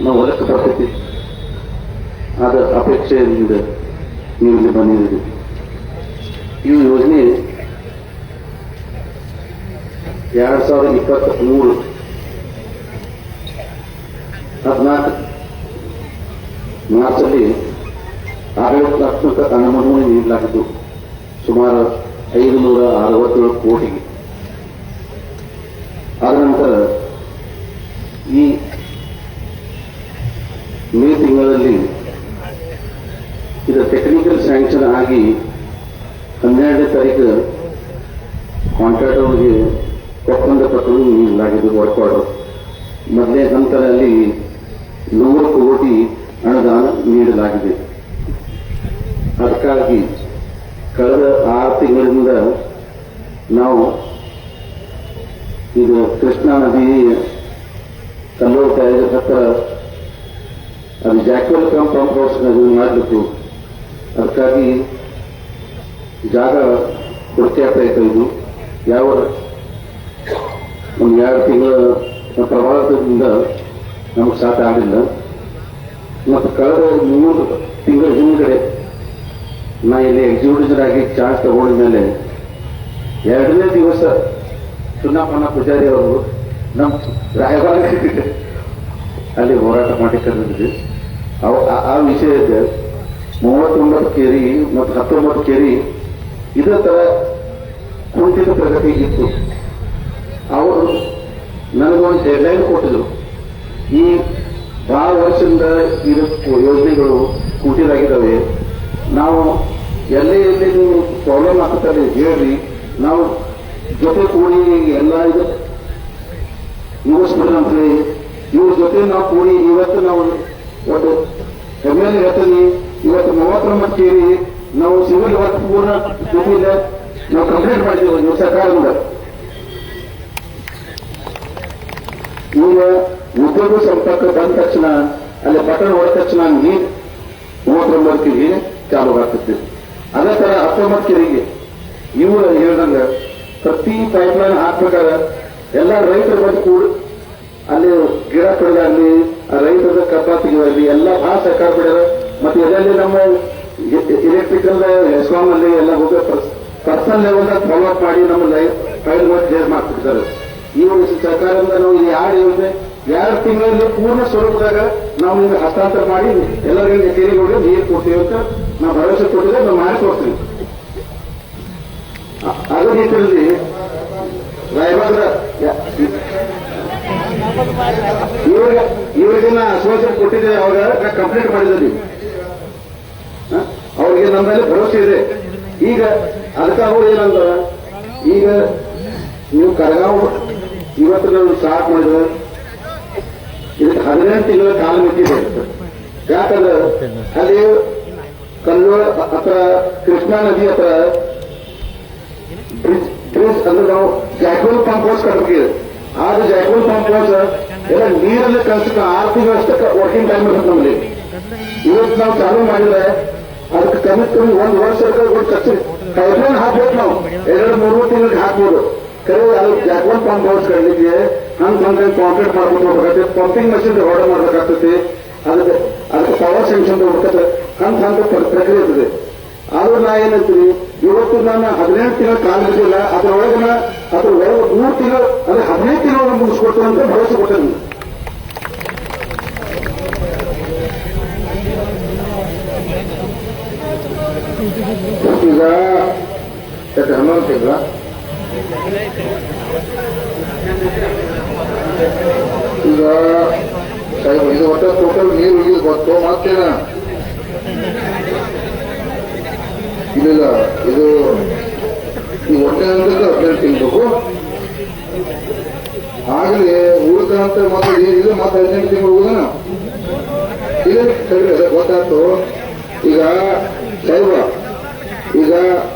ನಾವು ಹೊಲಕ್ಕೆ ಬರ್ತೈತಿ, ಅದ ಅಪೇಕ್ಷೆಯಿಂದ ನೀವು ಇಲ್ಲಿ ಬಂದಿದ್ದೀರಿ. ಈ ಯೋಜನೆ 2023 14 ಮಾರ್ಚಲ್ಲಿ ಆಡಳಿತಾತ್ಮಕ ಅನುಮೋದನೆ ನೀಡಲಾಗಿದ್ದು ಸುಮಾರು 567 ಕೋಟಿಗೆ. ಆದ ನಂತರ ಈ ಮೇ ತಿಂಗಳಲ್ಲಿ ಇದರ ಟೆಕ್ನಿಕಲ್ ಸ್ಯಾಂಕ್ಷನ್ ಆಗಿ 12ನೇ ತಾರೀಕು ಕಾಂಟ್ರಾಕ್ಟರ್ಗೆ ಒಪ್ಪಂದ ಪತ್ರ ನೀಡಲಾಗಿದ್ದು ವರ್ಕ್ ಆರ್ಡರ್. ಮೊದಲನೇ ಹಂತದಲ್ಲಿ 100 ಕೋಟಿ ಅನುದಾನ ನೀಡಲಾಗಿದೆ. ಅದಕ್ಕಾಗಿ ಕಳೆದ 6 ತಿಂಗಳಿಂದ ನಾವು ಇದು ಕೃಷ್ಣಾ ನದಿ ಕಲ್ಲೂರು ಕಾಲೇಜ್ ಹತ್ರ ಅದು ಜಾಕ್ವೆಲ್ ಪಂಪ್ ಹೌಸ್ ಮಾಡಲಿತ್ತು. ಅದಕ್ಕಾಗಿ ಜಾಗ ಕೊರತೆ ಆಗ್ತಾ ಇತ್ತು. ಇದು ಯಾವ ಒಂದು 2 ತಿಂಗಳ ಪ್ರವಾಹದಿಂದ ನಮಗೆ ಸಾಧ್ಯ ಆಗಲಿಲ್ಲ. ಮತ್ತು ಕಳೆದ 3 ತಿಂಗಳ ಹಿಂದ್ಗಡೆ ನಾ ಇಲ್ಲಿ ಎಕ್ಸಿಕ್ಯೂಟಿವ್ ಆಗಿ ಚಾರ್ಜ್ ತಗೊಂಡ ಮೇಲೆ 2ನೇ ದಿವಸ ಚುನಾವಣಾ ಪೂಜಾರಿ ಅವರು ನಮ್ಮ ರಾಯಬಾಗ ಅಲ್ಲಿ ಹೋರಾಟ ಮಾಡಿಕೊಂಡಿದ್ವಿ. ಆ ವಿಷಯದ 39 ಕೆರಿ ಮತ್ತು 19 ಕೆರಿ ಇದೇ ತರ ಕುಂಠಿತ ಪ್ರಗತಿ ಇತ್ತು. ಅವರು ನನಗೊಂದು ಡೆಡ್ಲೈನ್ ಕೊಟ್ಟಿದ್ರು. ಈ ಬಹಳ ವರ್ಷದಿಂದ ಇದು ಯೋಜನೆಗಳು ಕುಂಠಿತಾಗಿದ್ದಾವೆ, ನಾವು ಎಲ್ಲಿ ನೀವು ಪ್ರಾಬ್ಲಮ್ ಆಗ್ತಾರೆ ಹೇಳಿ, ನಾವು ಜೊತೆ ಕೂಡಿ ಎಲ್ಲ ಇದು ಮುಗಿಸ್ಬಿಡ್ರಿ ಅಂತೇಳಿ ಇವ್ರ ಜೊತೆ ನಾವು ಕೂಡಿ ಇವತ್ತು ನಾವು ಒಂದು MLA ಹೇಳ್ತೀನಿ, ಇವತ್ತು 39 ಕೇರಿ ನಾವು ಸಿವಿಲ್ ವರ್ಕ್ ಪೂರ್ಣ ಜೊತೆಯಿಲ್ಲ ನಾವು ಕಂಪ್ಲೀಟ್ ಮಾಡಿದ್ದೀವಿ ನೀವು ಸರ್ಕಾರದಿಂದ. ಈಗ ಉದ್ಯೋಗ ಸಂಪರ್ಕ ಬಂದ ತಕ್ಷಣ ಅಲ್ಲಿ ಬಟನ್ ಹೊಡೆದ ತಕ್ಷಣ ನೀರು 39 ಕೆರಿ ಚಾಲು ಆಗ್ತದೆ. ಅದೇ ತರ 19 ಕೆರಿಗೆ ಇವರು ಹೇಳ್ದಂಗ ಪ್ರತಿ ಪೈಪ್ಲೈನ್ ಹಾಕ್ಬೇಕಾದ ಎಲ್ಲ ರೈತರು ಬಂದು ಕೂಡ ಅಲ್ಲಿ ಗಿಡ ಕಡಿದಾಗಲಿ ರೈತರ ಕಬ್ಬ ತೆಗೆದಾಗಲಿ ಎಲ್ಲ ಭಾಳ ಸರ್ಕಾರ ಬಿಡ್ಯಾರ. ಮತ್ತೆ ಎಲ್ಲೆಲ್ಲಿ ನಮ್ಮ ಇಲೆಕ್ಟ್ರಿಕಲ್ ಎಸ್ಕಾಮ್ ಅಲ್ಲಿ ಎಲ್ಲ ಹೋಗಿ ಪರ್ಸನಲ್ ಲೆವೆಲ್ ಫಾಲೋ ಅಪ್ ಮಾಡಿ ನಮ್ಮ ಫೈಲ್ ಕ್ಲಿಯರ್ ಮಾಡ್ತಿರ್ತಾರೆ. ಈ ಒಂದು ಸರ್ಕಾರದಿಂದ ನಾವು ಈ 2 ಯೋಜನೆ 2 ತಿಂಗಳಲ್ಲಿ ಪೂರ್ಣ ಸ್ವರೂಪದಾಗ ನಾವು ನಿಮ್ಗೆ ಹಸ್ತಾಂತರ ಮಾಡಿ ಎಲ್ಲರಿಗೂ ಕೇರಿಗಳಿಗೆ ನೀರು ಕೊಡ್ತೀವಿ ಅಂತ ನಾವು ಭರವಸೆ ಕೊಟ್ಟಿದ್ರೆ ನಾವು ಮಾಡಿಕೊಡ್ತೀವಿ. ಅದೇ ರೀತಿಯಲ್ಲಿ ರಾಯಬಾಗ್ರ ಇವರಿಗೆ ನಾ ಅಸೋಸಿಯೇಟ್ ಕೊಟ್ಟಿದ್ದೆ, ಅವಾಗ ಕಂಪ್ಲೇಂಟ್ ಮಾಡಿದ್ವಿ. ಅವ್ರಿಗೆ ನಮ್ಮ ಮೇಲೆ ಭರವಸೆ ಇದೆ. ಈಗ ಅದಕ್ಕೆ ಅವ್ರು ಏನಂದ್ರ ಈಗ ನೀವು ಕರಗಾವ್ ಇವತ್ತು ನಾವು ಸ್ಟಾರ್ಟ್ ಮಾಡಿದ್ರೆ ಇದಕ್ಕೆ 18 ತಿಂಗಳ ಕಾಲ ಮಿತಿದೆ. ಯಾಕಂದ್ರೆ ಅಲ್ಲಿ ಕಲ್ಲೂರು ಹತ್ರ ಕೃಷ್ಣಾ ನದಿ ಹತ್ರ ಬ್ರಿಡ್ಜ್ ಅಂದ್ರೆ ನಾವು ಜಾಕ್ವೆಲ್ ಪಂಪ್ ಹೌಸ್ ಕಟ್ಟಬೇಕು. ಆದ್ರೆ ಜಾಕ್ವೆಲ್ ಪಂಪ್ ಹೌಸ್ ಎಲ್ಲ ನೀರಲ್ಲಿ ಕಲ್ಸಕ್ಕೆ 6 ತಿಂಗಳಷ್ಟಕ್ಕೆ ವರ್ಕಿಂಗ್ ಟೈಮ್ ಇರುತ್ತೆ ನಮ್ಮಲ್ಲಿ. ಇವತ್ತು ನಾವು ಚಾಲೂ ಮಾಡಿದ್ರೆ ಅದಕ್ಕೆ ಕಮ್ಮಿ 1 ವರ್ಷಕ್ಕೆ ಒಂದು ಖರ್ಚು ಪೈಪ್ಲೈನ್ ಹಾಕ್ಬೇಕು. ನಾವು 2-3 ತಿಂಗಳಿಗೆ ಹಾಕ್ಬೋದು. ಕರೆ ಅದು ಜಾಕ್ವೆಲ್ ಪಂಪ್ ಹೌಸ್ ಕಟ್ಟಲಿಕ್ಕೆ ಹಂಗೆ ಕಾಂಕ್ರೀಟ್ ಮಾಡ್ಕೊಂಡು ಹೋಗ್ಬೇಕಾಗ್ತದೆ, ಪಂಪಿಂಗ್ ಮಷಿನ್ ಆರ್ಡರ್ ಮಾಡ್ಬೇಕಾಗ್ತದೆ, ಅದಕ್ಕೆ ಪವರ್ ಸೆಕ್ಷನ್ ಹೋಗ್ಬೇಕಾಗ್ತದೆ, ಹಂಗೆ ಪ್ರಕ್ರಿಯೆ ಇರ್ತದೆ. ಆದ್ರೂ ನಾ ಏನಂತೀನಿ, ಇವತ್ತು ನಾನು 18 ತಿಂಗಳ ಕಾಲ ಬಿಟ್ಟಿಲ್ಲ, ಅದ್ರೊಳಗೆ 3 ತಿಂಗಳು ಅಂದ್ರೆ 15 ತಿಂಗಳು ಮುಗಿಸ್ಕೊಡ್ತೀನಿ ಅಂತ ಭರವಸೆ ಕೊಟ್ಟೆ. ಈಗ 11 ತಿಂಗಳ ಈಗ ಇದು ಒಟ್ಟ ಟೋಟಲ್ ನೀರು ಇದು ಗೊತ್ತು ಮತ್ತೇನ ಇಲ್ಲ. ಇದು ಈ ಹೊಟ್ಟೆ ಅಂದ್ರೆ 15 ತಿಂಗಳು ಆಗಲೇ ಉಳಿದಂತ ಮತ್ತೆ ಏನಿಲ್ಲ, ಮತ್ತೆ 18 ತಿಂಗಳು ಉಳಿದನ ಇಲ್ಲ ಸರಿ ಗೊತ್ತಾಯ್ತು. ಈಗ ಸಾಹೇಬ, ಈಗ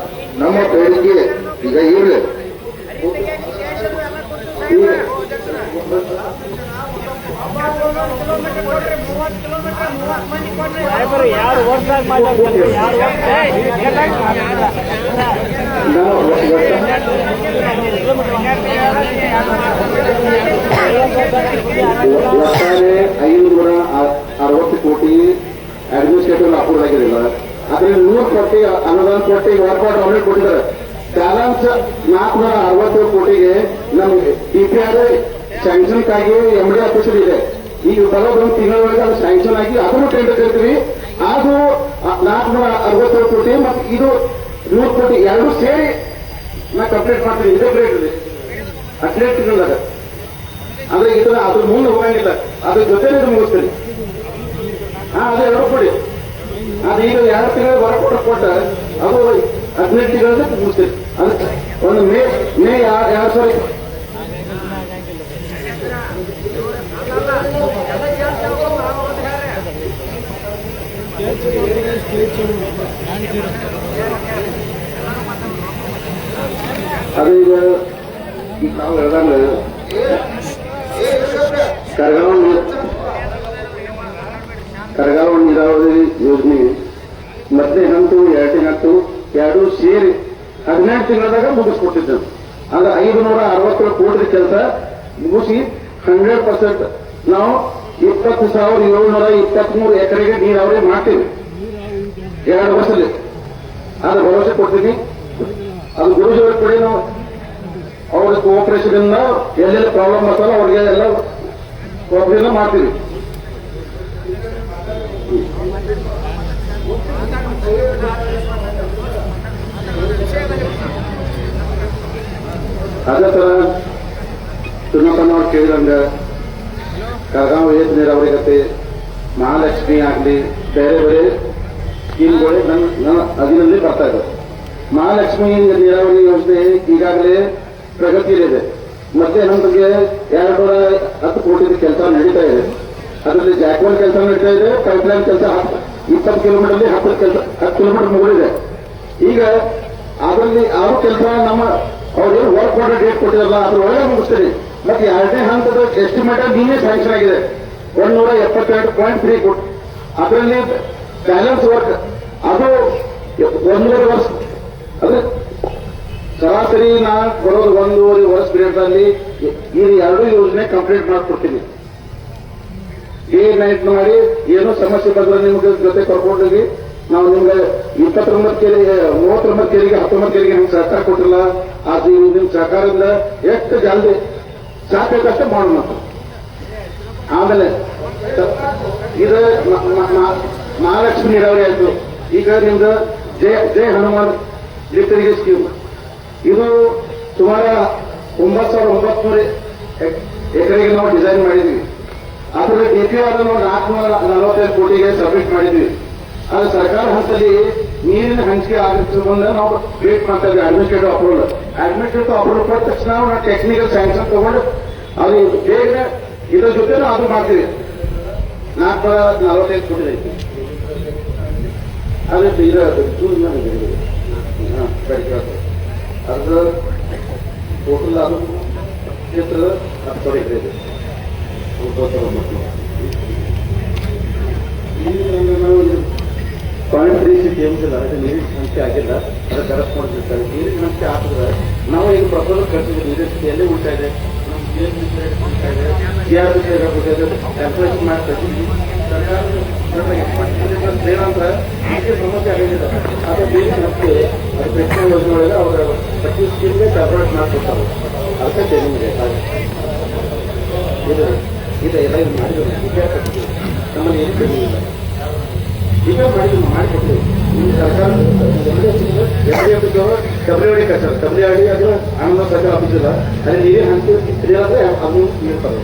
ನಮ್ಮ ಬೇಡಿಕೆ ಈಗ ಇರಲಿ ಯಾರು ವರ್ಷ ಒಟ್ಟಾರೆ 560 ಕೋಟಿ ಅಡ್ಮಿನಿಸ್ಟ್ರೇಟಿವ್ ಅಪ್ರೂವ್ ಆಗಿರಲಿಲ್ಲ. ಅದ್ರಲ್ಲಿ 100 ಕೋಟಿ ಅನುದಾನ ಕೊಟ್ಟು ವರ್ಕೌಟ್ ಆಲ್ರೆಡಿ ಕೊಟ್ಟಿದ್ದಾರೆ. ಬ್ಯಾಲೆನ್ಸ್ 467 ಕೋಟಿಗೆ ನಮ್ಗೆ DPR ಸ್ಯಾಂಕ್ಷನ್ ಆಗಿ MD ಆಫೀಸರ್ ಇದೆ. ಈಗ ಬರೋದೊಂದು ತಿಂಗಳೊಳಗೆ ಅದು ಸ್ಯಾಂಕ್ಷನ್ ಆಗಿ ಅದನ್ನು ಟೆಂಡರ್ ಕರಿತೀವಿ. ಅದು 467 ಕೋಟಿ ಮತ್ತು ಇದು 100 ಕೋಟಿ ಎರಡು ಸೇರಿ ನಾ ಕಂಪ್ಲೀಟ್ ಮಾಡ್ತೀನಿ. ಇದೇ ಗ್ರೇಟ್ ಇದೆ ಅಟ್ಲೇಟ್ ತಿಂಗಳಾಗ. ಅಂದ್ರೆ ಇದನ್ನ ಅದ್ರ ಮುಂದೆ ಹೋಗಂಗಿಲ್ಲ, ಅದ್ರ ಜೊತೆನೇ ಮುಗಿಸ್ತೀನಿ. ಅದು ಎರಡು ಕೊಡಿ. ಅದು ಈಗ 2 ತಿಂಗಳು ಹೊರ ಕೊಟ್ಟ ಅದು 18 ತಿಂಗಳ ಮುಗಿಸ್ತೀನಿ. ಅದಕ್ಕೆ ಒಂದು ಮೇ 2000 ಅದು ಈಗ ನಾವು ಹೇಳ್ದಂಗ ಕರಗಾವ ನೀರಾವರಿ ಯೋಜನೆ ಮೊದಲನೇ ಹಂತು 2ನೇ ಹಂತು ಎರಡು ಸೇರಿ 18 ತಿಂಗಳದಾಗ ಮುಗಿಸ್ಕೊಟ್ಟಿದ್ದೆ. ಅಂದ್ರೆ 567 ಕೋಟಿ ಕೆಲಸ ಮುಗಿಸಿ 100% ನಾವು 20,723 ಎಕರೆಗೆ ನೀರಾವರಿ ಮಾಡ್ತೀವಿ 2 ವರ್ಷದಲ್ಲಿ. ಅದು ಭರವಸೆ ಕೊಡ್ತೀನಿ. ಅದು ಗುರುಜಿಯವರ ಕಡೆ ನಾವು ಅವ್ರ ಕೋಆಪರೇಷನ್ ಇಂದ ಎಲ್ಲೆಲ್ಲ ಪ್ರಾಬ್ಲಮ್ ಆಗ್ತಲ್ಲ ಅವ್ರಿಗೆ ಎಲ್ಲ ಕೋಆಪರೇಷನ್ ಮಾಡ್ತೀವಿ. ಅದೇ ತರ ಚುನಾವಣಾ ಕೇಳಿದಂಗ ಕಳಗಾವ್ ಏತ್ ನೀರಾವರಿ ಕತೆ ಮಹಾಲಕ್ಷ್ಮಿ ಆಗಲಿ ಬೇರೆ ಬೇರೆ ಸ್ಕೀಮ್ಗಳು ನನ್ನ ಅಧೀನಲ್ಲಿ ಬರ್ತಾ ಇದ್ದಾವೆ. ಮಹಾಲಕ್ಷ್ಮಿ ನೀರಾವರಿ ಯೋಜನೆ ಈಗಾಗಲೇ ಪ್ರಗತಿಯಲ್ಲಿದೆ. ಮತ್ತೆ ನಮಗೆ 210 ಕೋಟಿ ಕೆಲಸ ನಡೀತಾ ಇದೆ. ಅದರಲ್ಲಿ ಜಾಕ್ವಾಲ್ ಕೆಲಸ ನಡೀತಾ ಇದೆ. ಪೈಪ್ಲೈನ್ ಕೆಲಸ 20 ಕಿಲೋಮೀಟರ್ 10 ಕಿಲೋಮೀಟರ್ ಮುಗಿದಿದೆ. ಈಗ ಅದರಲ್ಲಿ 6 ಕೆಲಸ ನಮ್ಮ ಅವ್ರೇನು ವರ್ಕ್ ಮಾಡೋ ಡೇಟ್ ಕೊಟ್ಟಿರಲ್ಲ ಅದ್ರೊಳಗೆ ಮುಗಿಸ್ತೀರಿ. ಮತ್ತೆ 2ನೇ ಹಂತದ ಎಸ್ಟಿಮೇಟ್ ನೀವೇ ಸ್ಯಾಂಕ್ಷನ್ ಆಗಿದೆ 172.3 ಕೋಟಿ. ಅದರಲ್ಲಿ ಬ್ಯಾಲೆನ್ಸ್ ವರ್ಕ್ ಅದು 1.5 ವರ್ಷ. ಅದು ಸರಾಸರಿ ನಾನು ಬರೋದು 1.5 ವರ್ಷ ಪೀರಿಯಡ್ ಅಲ್ಲಿ ಈ 2 ಯೋಜನೆ ಕಂಪ್ಲೀಟ್ ಮಾಡ್ಕೊಡ್ತೀನಿ. ಡೇ ನೈಟ್ ಮಾಡಿ ಏನೋ ಸಮಸ್ಯೆ ಬಂದ್ರೆ ನಿಮ್ಗೆ ಜೊತೆ ಕರ್ಕೊಂಡೋಗಿ ನಾವು ನಿಮ್ಗೆ 29 ಕೆರೆಗೆ 39 ಕೆರೆಗೆ 19 ಕೆರೆಗೆ ನಿಮ್ಗೆ ಸಹಕಾರ ಕೊಟ್ಟಿಲ್ಲ. ಅದು ನಿಮ್ ಸಹಕಾರದಿಂದ ಎಷ್ಟು ಜಲ್ದಿ ಸಾಕಷ್ಟು ಮಾಡೋಣ. ಆಮೇಲೆ ಇದು ಮಹಾಲಕ್ಷ್ಮಿ ನೀರಾವರಿ ಆಯ್ತು. ಈಗ ನಿಮ್ದು ಜಯ ಹನುಮಾನ್ ಲಿಫ್ಟ್ ಸ್ಕೀಮ್ ಇದು ಸುಮಾರು 9,900 ಎಕರೆಗೆ ನಾವು ಡಿಸೈನ್ ಮಾಡಿದ್ವಿ. ಅದರಲ್ಲಿ DPR 445 ಕೋಟಿಗೆ ಸಬ್ಮಿಟ್ ಮಾಡಿದ್ವಿ. ಅದು ಸರ್ಕಾರ ಹಂತದಲ್ಲಿ ನೀರಿನ ಹಂಚಿಕೆ ಆಗಿರೋದ್ರಿಂದ ನಾವು ವೇಟ್ ಮಾಡ್ತಾ ಇದ್ವಿ ಅಡ್ಮಿನಿಸ್ಟ್ರೇಟಿವ್ ಅಪ್ರೂವಲ್ ಕೊಟ್ಟ ತಕ್ಷಣ ನಾವು ಟೆಕ್ನಿಕಲ್ ಸ್ಯಾಂಕ್ಷನ್ ತಗೊಂಡು ಅದು ಬೇಗ ಇದ್ರ ಜೊತೆ ಅದು ಮಾಡ್ತೀವಿ. 445 ಕೋಟಿ ಐತಿ. ಅದು ಅದು ಟೋಟಲ್ ಅದು ಕ್ಷೇತ್ರದ 10 ಎಕರೆ ಇದೆ. ನಾವು 0.36 TMC ಅದಕ್ಕೆ ನೀರಿನ ಸಂಖ್ಯೆ ಆಗಿಲ್ಲ. ಅದು ಕರೆಸ್ಪಾಂಡ್ ಮಾಡ್ತಾರೆ. ನೀರಿನ ಸಂಖ್ಯೆ ಹಾಕಿದ್ರೆ ನಾವು ಈಗ ಪ್ರಪೋಸಲ್ ಕಳಿಸಿದ್ವಿ. ನೀರಿನ ಸಂಖ್ಯೆ ಎಲ್ಲಿ ಉಳ್ತಾ ಇದೆ, ಕ್ಯಾಲ್ಕುಲೇಷನ್ ಮಾಡ್ತೀವಿ. ಏನಂದ್ರೆ ಸಮಸ್ಯೆ ಆಗಿಲ್ಲ. ಅದು ಬೇರೆ ಮತ್ತೆ ಅದು ಪ್ರಶ್ನೆ ಯೋಜನೆಗಳಿಗೆ ಅವರ ಪ್ರತಿ ಸ್ಕೀಮ್ಗೆ ಕ್ಯಾಲ್ಕುಲೇಟ್ ಮಾಡ್ಕೊಡ್ತಾರೆ. ಅದಕ್ಕೆ ಟ್ರೈನಿಂಗ್ ಇದೆ. ಇದು ಎಲ್ಲ ಇದು ಮಾಡಿದ್ರು ನಮ್ಮಲ್ಲಿ ಏನು ಟ್ರೈನಿಂಗ್ ಇಲ್ಲ. ಈಗ ಮಾಡಿಕೊಡ್ತೀವಿ. ಸರ್ಕಾರ WAD ಕಳ್ತಾರೆ. WAD ಅದು ಆನಂದ ಸರ್ಕಾರ ಆಫೀಸ್ ಇಲ್ಲ. ಅಲ್ಲಿ ನೀವೇ ಹಂಚಿದ್ರೆ ಅದು ನೀಡ್ತಾರೆ.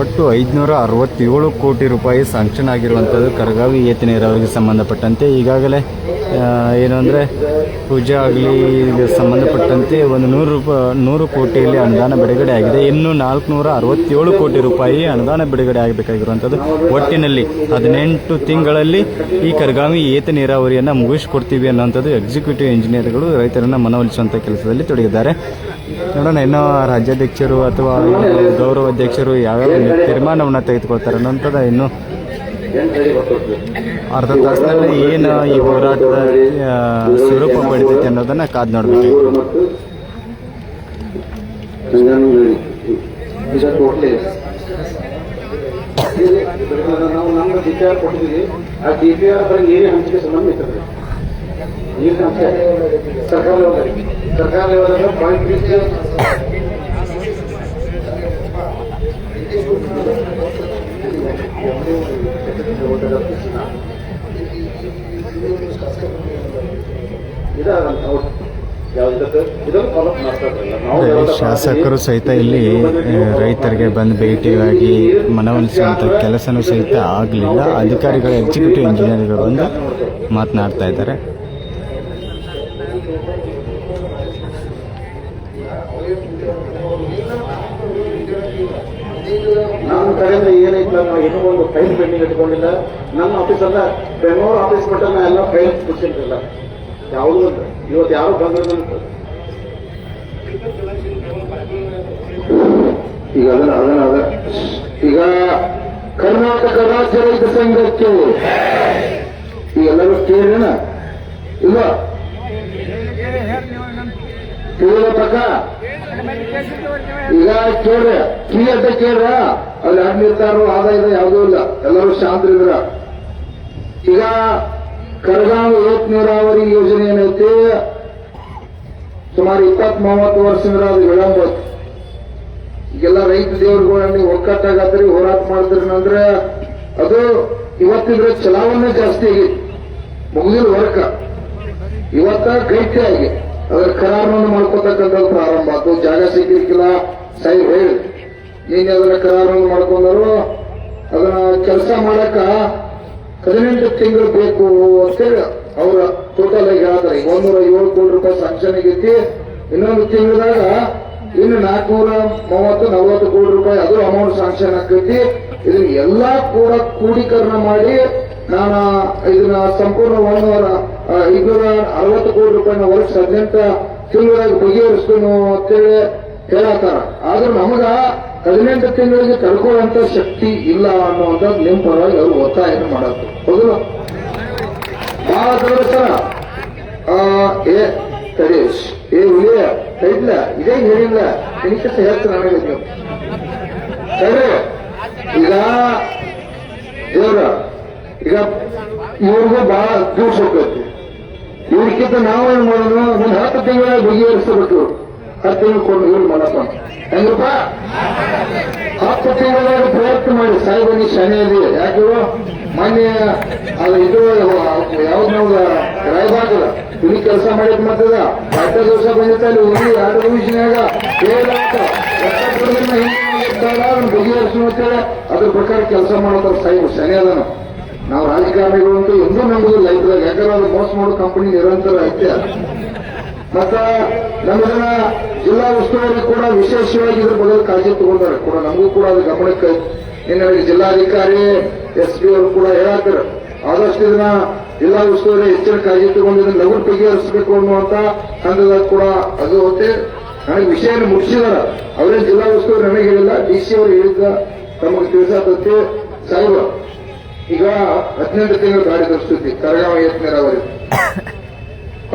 ಒಟ್ಟು 567 ಕೋಟಿ ರೂಪಾಯಿ ಸ್ಯಾಂಕ್ಷನ್ ಆಗಿರುವಂಥದ್ದು ಕರಗಾವಿ ಏತ ನೀರಾವರಿಗೆ ಸಂಬಂಧಪಟ್ಟಂತೆ. ಈಗಾಗಲೇ ಏನು ಅಂದರೆ ಪೂಜೆ ಆಗಲಿ ಸಂಬಂಧಪಟ್ಟಂತೆ ಒಂದು 100 ಕೋಟಿಯಲ್ಲಿ ಅನುದಾನ ಬಿಡುಗಡೆ ಆಗಿದೆ. ಇನ್ನು 467 ಕೋಟಿ ರೂಪಾಯಿ ಅನುದಾನ ಬಿಡುಗಡೆ ಆಗಬೇಕಾಗಿರುವಂಥದ್ದು. ಒಟ್ಟಿನಲ್ಲಿ 18 ತಿಂಗಳಲ್ಲಿ ಈ ಕರಗಾವಿ ಏತ ನೀರಾವರಿಯನ್ನು ಮುಗಿಸಿಕೊಡ್ತೀವಿ ಅನ್ನುವಂಥದ್ದು ಎಕ್ಸಿಕ್ಯೂಟಿವ್ ಇಂಜಿನಿಯರ್ಗಳು ರೈತರನ್ನು ಮನವೊಲಿಸುವಂಥ ಕೆಲಸದಲ್ಲಿ ತೊಡಗಿದ್ದಾರೆ. ನೋಡೋಣ ಇನ್ನೂ ರಾಜ್ಯಾಧ್ಯಕ್ಷರು ಅಥವಾ ಗೌರವಾಧ್ಯಕ್ಷರು ಯಾವ್ಯಾವ ತೀರ್ಮಾನವನ್ನು ತೆಗೆದುಕೊಳ್ತಾರೆ ಅನ್ನೋಂಥದ್ದು ಇನ್ನೂ ಅರ್ಧ ತಾಸದಲ್ಲಿ ಏನು ಈ ಹೋರಾಟದ ಸ್ವರೂಪ ಪಡೆದೈತೆ ಅನ್ನೋದನ್ನ ಕಾದ್ ನೋಡ್ಬೇಕು. ನಾವು ನಮ್ಗೆ DPR ಕೊಟ್ಟಿದ್ದೀವಿ. ಆ DPR ಬರೀ ನೀರಿನ ಹಂಚಿಕೆ ಸಂಬಂಧ ಇರ್ತದೆ. ನೀರಿನ ಹಂಚಿಕೆ ಸರ್ಕಾರ ಲೆವೆಲ್ದಾಗ ಪಾಯಿಂಟ್ ಶಾಸಕರು ಸಹಿತ ಇಲ್ಲಿ ರೈತರಿಗೆ ಬಂದು ಭೇಟಿಯಾಗಿ ಮನವೊಲಿಸುವಂತ ಕೆಲಸನೂ ಸಹಿತ ಆಗಲಿಲ್ಲ. ಅಧಿಕಾರಿಗಳು ಎಕ್ಸಿಕ್ಯೂಟಿವ್ ಇಂಜಿನಿಯರ್ಗಳು ಬಂದು ಮಾತನಾಡ್ತಾ ಇದ್ದಾರೆ. ನಮ್ಮ ಕಡೆಯಿಂದ ಏನೈತಿಲ್ಲ, ನಾವು ಏನೋ ಒಂದು ಫೈಲ್ ಪೆಂಡಿಂಗ್ ಇಟ್ಕೊಂಡಿಲ್ಲ. ನನ್ನ ಆಫೀಸಲ್ಲ ಬೆಂಗಳೂರು ಆಫೀಸ್ ಬಿಟ್ಟರೆ ನಾ ಎಲ್ಲ ಫೈಲ್ ಬಿಡಿಸಿರ್ತಿಲ್ಲ. ಯಾವುದೂ ಇವತ್ತು ಯಾರು ಬಂದ್ರೆ ಈಗ ಈಗ ಕರ್ನಾಟಕ ರಾಜ್ಯ ರೈತ ಸಂಘಕ್ಕೆ ಈ ಎಲ್ಲರೂ ಕೇಳಿನ ಇಲ್ಲ ಕೇಳಿದ ಪಕ್ಕ ಈಗ ಕೇಳ್ರೆ ಫ್ರೀ ಅಂತ ಕೇಳ್ರ ಅಲ್ಲಿ ಯಾರು ನಿರ್ತಾರೋ ಆದಾಯದ ಯಾವುದೂ ಇಲ್ಲ, ಎಲ್ಲರೂ ಶಾಂತರಿದ್ರ. ಈಗ ಕರಗಾಂವ್ ಏಕ ನೀರಾವರಿ ಯೋಜನೆ ಏನೈತಿ ಸುಮಾರು 20-30 ವರ್ಷದಿಂದ ಅದು ವಿಳಂಬ. ಈಗೆಲ್ಲ ರೈತ ದೇವರುಗಳಲ್ಲಿ ಒಕ್ಕಟ್ಟಾಗತ್ರಿ ಹೋರಾಟ ಮಾಡಿದ್ರಿ ಅಂದ್ರೆ ಅದು ಇವತ್ತಿದ್ರೆ ಚಲಾವಣೆ ಜಾಸ್ತಿ ಆಗೈತಿ, ಮುಗಿದಿಲ್ಲ ವರ್ಕ. ಇವತ್ತ ಗೈತೆ ಆಗಿ ಅದರ ಕರಾರನ್ನು ಮಾಡ್ಕೋತಕ್ಕಂಥದ್ದು ಪ್ರಾರಂಭ ಆಯ್ತು. ಜಾಗ ಸಿಗ್ಲಿಕ್ಕಿಲ್ಲ ಸಾಹೇಬ್ ಹೇಳಿ ನೀನ್ ಅದನ್ನ ಕರಾರನ್ನು ಮಾಡ್ಕೊಂಡರು ಅದನ್ನ ಕೆಲಸ ಮಾಡಕ 18 ತಿಂಗಳು ಬೇಕು ಅಂತೇಳಿ ಅವ್ರ ಟೋಟಲ್ ಆಗಿ ಹೇಳ್ತಾರೆ. 107 ಕೋಟಿ ರೂಪಾಯಿ ಸ್ಯಾಂಕ್ಷನ್ ಆಗೈತಿ. ಇನ್ನೊಂದು ತಿಂಗಳದಾಗ ಇನ್ನು 430-40 ಕೋಟಿ ರೂಪಾಯಿ ಅದು ಅಮೌಂಟ್ ಸ್ಯಾಂಕ್ಷನ್ ಆಕೈತಿ. ಇದನ್ನ ಎಲ್ಲಾ ಕೂಡ ಕ್ರೋಢೀಕರಣ ಮಾಡಿ ನಾನು ಇದನ್ನ ಸಂಪೂರ್ಣ 560 ಕೋಟಿ ರೂಪಾಯಿನ ವರ್ಷ 18 ತಿಂಗಳಾಗ ಬಗೆಹರಿಸ್ತು ಅಂತೇಳಿ ಹೇಳತ್ತಾರ. ಆದ್ರೆ ನಮಗ 18 ತಿಂಗಳಿಗೆ ತಡ್ಕೊಳ್ಳುವಂತ ಶಕ್ತಿ ಇಲ್ಲ ಅನ್ನುವಂಥದ್ದು ನಿಮ್ಮ ಪರವಾಗಿ ಅವರು ಒತ್ತಾಯ ಮಾಡತ್ತು. ಹೌದಲ್ಲ ಬಹಳ ದೊಡ್ಡ ಸರ ತಡೇಶ್ ಹುಲಿಯ ಕೈಡ್ಲ ಇದೇ ಹೇಳಿಲ್ಲ ನಿನಕಿಂತ ಹೆಚ್ಚು ನನಗೆ ಸರಿ. ಈಗ ದೇವ್ರ ಈಗ ಇವ್ರಿಗೂ ಬಹಳ ದೂರ ಹೋಗ್ತೈತಿ. ಇವ್ರಿಗಿಂತ ನಾವೇನ್ ಮಾಡೋದು ಒಂದು 10 ತಿಂಗಳ ಬಗೆಹರಿಸಬೇಕು. 10 ತಿಂಗಳು ಕೊಂಡು ಇವ್ರು ಮಾಡಪ್ಪ ಹೆಂಗಪ್ಪ 10 ತಿಂಗಳಾಗ ಪ್ರಯತ್ನ ಮಾಡಿ ಸಾಹೇಬನಿ ಶನಿಯಲ್ಲಿ ಯಾಕೆ ಮೊನ್ನೆ ಅದು ಇದು ಯಾವ್ದು ನಾವು ರಾಯಬಾಗದ ಹುಲಿ ಕೆಲಸ ಮಾಡಿದ್ ಮತ್ತದ 10 ದಿವಸ ಬಂದಿತ್ತ ಅಲ್ಲಿ ಹುಲಿ 2 ನಿಮಿಷನಾಗ ಬಗೆಹರಿಸು ಅಂತೇಳಿ ಅದ್ರ ಪ್ರಕಾರ ಕೆಲಸ ಮಾಡೋದ್ರ ಸಾಹೇಬ್ ಶನಿ ಅದನ. ನಾವು ರಾಜಕಾರಣಿಗಳು ಅಂತೂ ಎಂದೂ ನಂಬುದಿಲ್ಲ ಇದ್ರಾಗ, ಯಾಕಂದ್ರೆ ಅದು ಮೋಸ ಮಾಡೋ ಕಂಪನಿ ನಿರಂತರ ಐತೆ. ಮತ್ತ ನಮ್ಮದನ್ನ ಜಿಲ್ಲಾ ಉಸ್ತುವಾರಿ ಕೂಡ ವಿಶೇಷವಾಗಿ ಇದ್ರ ಬಗ್ಗೆ ಕಾಳಜಿ ತಗೊಂಡಾರೆ ಕೂಡ, ನಮಗೂ ಕೂಡ ಅದು ಗಮನಕ್ಕೆ ನಿನ್ನೆ ಜಿಲ್ಲಾಧಿಕಾರಿ SP ಅವರು ಕೂಡ ಹೇಳಾಕ್ತಾರ ಆದಷ್ಟು ಇದನ್ನ ಜಿಲ್ಲಾ ಉಸ್ತುವಾರಿ ಹೆಚ್ಚಿನ ಕಾಳಜಿ ತಗೊಂಡು ಇದನ್ನ ಲಘು ಬಗೆಹರಿಸಬೇಕು ಅನ್ನುವಂತ ಹಂತದಾಗ ಕೂಡ ಅದು ಹೋತೆ ನನಗೆ ವಿಷಯನ ಮುಗಿಸಿದಾರ. ಅವರೇನು ಜಿಲ್ಲಾ ಉಸ್ತುವಾರಿ ನನಗೆ ಹೇಳಿಲ್ಲ, DC ಅವರು ಹೇಳಿದ್ದ ತಮಗೆ ತಿಳಿಸತ್ತೆ. ಸಾಹೇಬ ಈಗ 18 ತಿಂಗಳು ಗಾಡಿ ತರಿಸ್ತಿ ಕರಗಾಂವ್ ಏಕ ನೀರಾವರಿ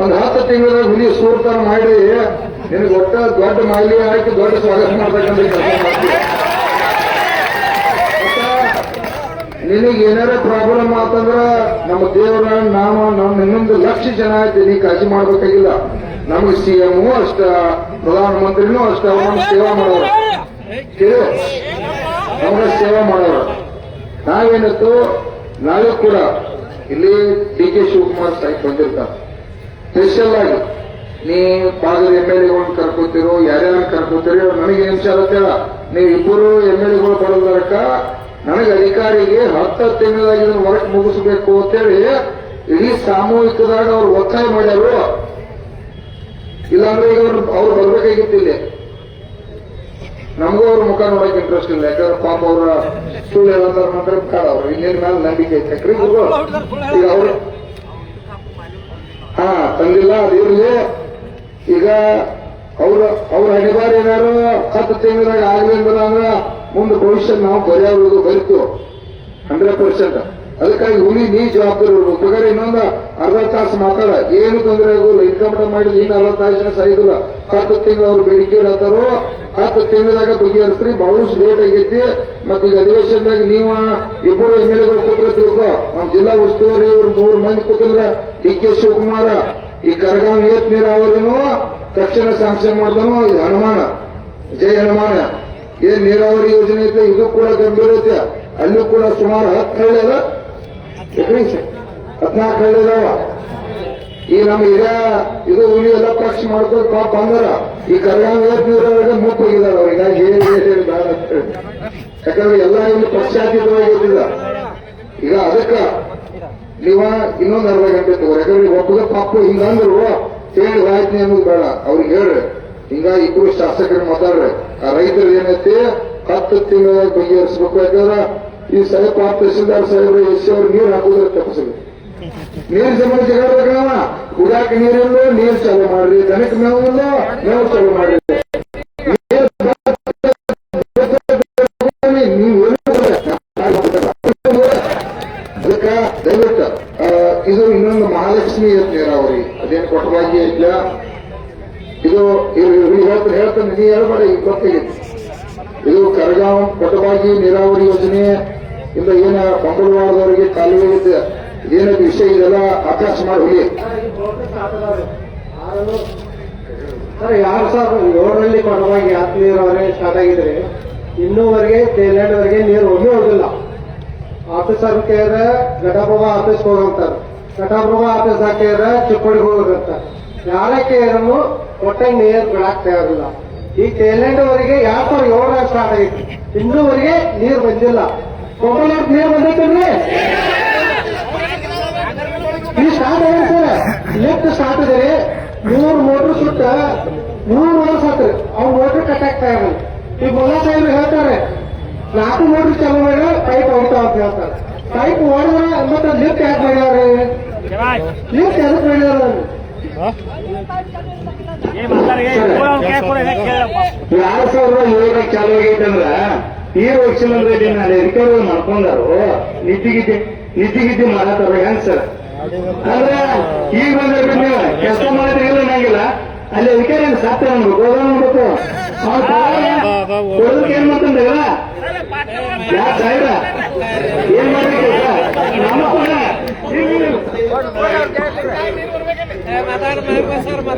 ಒಂದು 10 ತಿಂಗಳ ಹುಲಿ ಸೂರ್ತಾರ ಮಾಡಿ ನಿನಗೆ ಒಟ್ಟ ದೊಡ್ಡ ಮಾಲಿ ಹಾಕಿ ದೊಡ್ಡ ಸ್ವಾಗತ ಮಾಡ್ಬೇಕಂದ್ರೆ ಕೆಲಸ ಮಾಡ್ತೀವಿ. ನಿನಗೆ ಏನಾರ ಪ್ರಾಬ್ಲಮ್ ಆತಂದ್ರ ನಮ್ಮ ದೇವರ ನಮ್ಮ ಇನ್ನೊಂದು 1 ಲಕ್ಷ ಜನ ಆಯ್ತು, ನೀ ಕಾಳಜಿ ಮಾಡ್ಬೇಕಾಗಿಲ್ಲ. ನಮಗೆ CM ಅಷ್ಟ ಪ್ರಧಾನಮಂತ್ರಿನೂ ಅಷ್ಟ ಅವನ್ನ ಸೇವಾ ಮಾಡೋರು, ನಮಗ ಸೇವಾ ಮಾಡೋರು. ನಾವೇನತ್ತು ನಾಳೆ ಕೂಡ ಇಲ್ಲಿ DK ಶಿವಕುಮಾರ್ ಸಾಹೇಬ್ ಬಂದಿರ್ತಾರೆ ಸ್ಪೆಷಲ್ ಆಗಿ. ನೀ ಭಾಗದ MLAಗಳನ್ನ ಕರ್ಕೋತಿರೋ ಯಾರ್ಯಾರ ಕರ್ಕೋತೀರಿ ನನಗೆ ಏನ್ ಹೇಳ ನೀವು ಇಬ್ಬರು MLAಗಳು ಬರೋದಕ್ಕ ನನಗೆ ಅಧಿಕಾರಿಗೆ 10 ತಿಂಗಳಾಗಿ ಇದನ್ನು ವರ್ಕ್ ಮುಗಿಸ್ಬೇಕು ಅಂತೇಳಿ ಇಡೀ ಸಾಮೂಹಿಕದಾಗ ಅವ್ರು ಒತ್ತಾಯ ಮಾಡ್ಯಾರು. ಇಲ್ಲಾಂದ್ರೆ ಈಗ ಅವ್ರು ಬರ್ಬೇಕಾಗಿತ್ತಿಲ್ಲ. ನಮಗೂ ಅವ್ರ ಮುಖ ನೋಡಕ್ ಇಂಟ್ರೆಸ್ಟ್ ಇಲ್ಲ, ಯಾಕಂದ್ರೆ ಪಾಪ ಅವರ ಸುಳ್ಳು ಹೇಳಂತಾರ ಮಾತ್ರ ಕಾಡ ಅವ್ರು ಇನ್ನೇನ್ ಮೇಲೆ ನಂಬಿಕೆ ಐತೆ ಈಗ ಅವ್ರು ತಂದಿಲ್ಲ ಅದಿರ್ಲಿ. ಈಗ ಅವ್ರ ಅನಿವಾರ್ಯ ಏನಾರು 10 ತಿಂಗಳಾಗ ಆಗ್ಲಿ ಅಂದ್ರೆ ಮುಂದೆ ಭವಿಷ್ಯ ನಾವು ಬರೆಯೋದು ಬರಿತು 100%. ಅದಕ್ಕಾಗಿ ಹುಲಿ ನೀ ಜವಾಬ್ದಾರಿ ಇರ್ಬೇಕು. ಬೇಕಾದ್ರೆ ಇನ್ನೊಂದು ಅರ್ಧ ತಾಸು ಮಾತಾಡ, ಏನು ತೊಂದರೆ ಆಗೋಲ್ಲ. ಇನ್ಕಮ್ ಮಾಡಿದ್ರೆ ಇನ್ನು 40 ತಾಸಿನ ಸಾಯಿದಿಲ್ಲ. 10 ತಿಂಗಳು ಅವ್ರು ಬೇಡಿಕೆ ಇಡತ್ತಾರೋ 10 ತಿಂಗಳದಾಗ ಬಗೆಹರಿಸ್ರಿ. ಬಹಳಷ್ಟು ಲೇಟ್ ಆಗೈತಿ. ಮತ್ತೆ ಈಗ ಅಧಿವೇಶನದಾಗ ನೀವು ಇಬ್ಬರು MLA ಕೂತ್ರೆ ತಿಳ್ಕೊ, ನಮ್ಮ ಜಿಲ್ಲಾ ಉಸ್ತುವಾರಿ ಇವ್ರು 3 ಮಂದಿ ಕೂತಿದ್ರೆ DK ಶಿವಕುಮಾರ ಈ ಕರಗಾಂವ್ ಏತ್ ನೀರಾವರಿನೂ ತಕ್ಷಣ ಸ್ಯಾಂಕ್ಷನ್ ಮಾಡ್ದನು. ಇದು ಹನುಮಾನ, ಜೈ ಹನುಮಾನ ಏನ್ ನೀರಾವರಿ ಯೋಜನೆ ಐತೆ ಇದು ಕೂಡ ಗಂಭೀರ ಐತೆ. ಅಲ್ಲೂ ಕೂಡ ಸುಮಾರು 10 ಹಳ್ಳಿ ಅದ, 14 ಹಳ್ಳಿ ಇದಾವ. ಈ ನಮ್ಮ ಹಿರಿಯ ಇದು ಹುಲಿ ಎಲ್ಲ ಪಕ್ಷ ಮಾಡ್ಕೊಂಡು ಪಾಪ ಅಂದ್ರ ಈ ಕರಗಾಂವ್ ಏತ್ ನೀರಾವರಿಗೆ ಮುಟ್ಟು ಹೋಗಿದಾರ. ಅವ್ರಿಗೆ ಹೇಳಿ ಬೇಡ ಅಂತ ಹೇಳಿ. ಯಾಕಂದ್ರೆ ಎಲ್ಲ ಇಲ್ಲಿ ಪಕ್ಷಾತೀತವಾಗಿದ್ದಿಲ್ಲ. ಈಗ ಅದಕ್ಕ ನೀವ ಇನ್ನೊಂದು ಅರ್ಧ ಗಂಟೆ ತಗೋರಿ. ಯಾಕಂದ್ರೆ ಒಬ್ಬಗ ಪಾಪ ಹಿಂಗಂದ್ರು ಹೇಳಿ ವಾಯ್ತನಿ ಅನ್ನೋದು ಬೇಡ. ಅವ್ರಿಗೆ ಹೇಳ್ರಿ ಹಿಂಗ ಇಬ್ರು ಶಾಸಕರು ಮಾತಾಡ್ರಿ. ಆ ರೈತರು ಏನೈತಿ 10 ತಿಂಗಳ ಬಗೆಹರಿಸಬೇಕು. ಯಾಕಂದ್ರೆ ಈ ಸಾಹೇಬ್ ತಹಸೀಲ್ದಾರ್ ಸಾಹೇಬ್ರು ಎಸ್ ಅವ್ರು ನೀರು ಹಾಕುದ್ರೆ ತಪ್ಪಿಸಲಿ. ನೀರ್ ಸಂಬಂಧ ಜಗಳ ಕುಡಿಯಾಕ ನೀರಿಲ್ಲ, ನೀರ್ ಚಾಲು ಮಾಡ್ರಿ. ದನಕ್ಕೆ ಮೇವು ಇಲ್ಲ, ಮೇವು ಚಾಲು ಮಾಡ್ರಿ. ಅದಕ್ಕ ದಯವಿಟ್ಟು ಇದು ಇನ್ನೊಂದು ಮಹಾಲಕ್ಷ್ಮಿ ನೀರಾವರಿ ಅದೇನು ಕೊಟ್ಟವಾಗಿ ಇಲ್ಲ. ಇದು ಹೇಳ್ತಾನೆ ನೀ ಹೇಳ್ಬೇಡ, ಈಗ ಗೊತ್ತಾಗಿತ್ತು. ಇದು ಕರಗಾಂವ್ ಕೊಟ್ಟವಾಗಿ ನೀರಾವರಿ ಯೋಜನೆ ಇಂದ ಏನ ಮಂಗಳವಾರದವರೆಗೆ ಕಾಲುವೆ ಇದೆ. ಏನದು ವಿಷಯ ಇದೆಲ್ಲ ಆಕಾಶ ಮಾಡಿ ಹೋಗಿ. ಸರ್ 2007ರಲ್ಲಿ ಕೊಡವಾಗಿ ಆತ್ ನೀರಾವರಿ ಸ್ಟಾರ್ಟ್ ಆಗಿದ್ರೆ ಇನ್ನೂವರೆಗೆ ತೇಲೆಂಡ್ವರೆಗೆ ನೀರು ಒಮ್ಮೆ ಹೋಗಿಲ್ಲ. ಆಫೀಸರ್ ಕೇಳಿದ್ರೆ ಘಟಪ್ರಭಾ ಆಫೀಸ್ ಹೋಗಂತಾರೆ, ಘಟಪ್ರಭಾ ಆಫೀಸ್ ಹಾಕಿದ್ರೆ ಚಿಕ್ಕೋಡಿಗೆ ಹೋಗಿರ್ತಾರೆ. ಯಾರೇ ಕೇಳಿದ್ರು ಒಟ್ಟ ನೀರು ಬಿಡಾಕ್ತಾ ಇರಲಿಲ್ಲ. ಈ ತೇಲೆಂಡ್ವರೆಗೆ 2007 ಸ್ಟಾರ್ಟ್ ಆಗಿತ್ತು, ಇನ್ನೂವರೆಗೆ ನೀರು ಬಂದಿಲ್ಲ. ಕೊಪ್ಪಳಕ್ಕೆ ನೀರು ಬಂದೈತಲ್ರಿ, ಈ ಸ್ಟಾರ್ಟ್ ಆಗಿದೆ ಸರ್. ಲಿಫ್ಟ್ ಸ್ಟಾರ್ಟ್ ಇದೆ, 100 ಮೋಟರ್ ಸುತ್ತ 100 ವರ್ಷ ಆತ್ರಿ. ಅವ್ರು ಮೋಟರ್ ಕಟ್ ಆಗ್ತಾ ಇರಲ್ಲ. ಈ ಮುಲ್ಲಾ ಸಾಹೇಬ್ರು ಹೇಳ್ತಾರೆ 4 ಮೋಟರ್ ಚಾಲು ಮಾಡಿದ್ರೆ ಪೈಪ್ ಹೋಗ್ತಾವ ಅಂತ ಹೇಳ್ತಾರೆ. ಪೈಪ್ ಹೊಡೆದ್ರೆ ಮತ್ತೆ ಲಿಫ್ಟ್ ಯಾಕೆ ಮಾಡ್ಯಾವ್ರಿ? ಲಿಫ್ಟ್ ಯಾಕೆ ಮಾಡ್ಯಾರ? 2007 ಚಾಲು ಆಗೈತಂದ್ರ ನೀರು ವರ್ಷಿಲ್ಲ ನಾನು ರಿಕವರಿ ಮಾಡ್ಕೊಂಡಾರು. ನಿದ್ದಿಗಿದ್ದಿ ಮಾಡತ್ತಾರ ಹೆಂಗ್ ಸರ್? ಅಂದ್ರೆ ಈಗ ಬಂದ್ರೆ ನೀವು ಕೆಲಸ ಮಾಡಿದ್ರೆ ಇಲ್ಲ ನಂಗಿಲ್ಲ, ಅಲ್ಲಿ ವಿಚಾರ ಸಾಧ್ಯ ಅನ್ಬೇಕು, ಹೋಗ್ಬೇಕು. ಕೊಡೋದಕ್ಕೆ ಏನ್ ಮಾಡ್ತಂದ್ರಲ್ಲ ಯಾಕೆ ಸಾಯ್ರ ಏನ್ ಮಾಡ್ಬೇಕು ನಮ್ಮ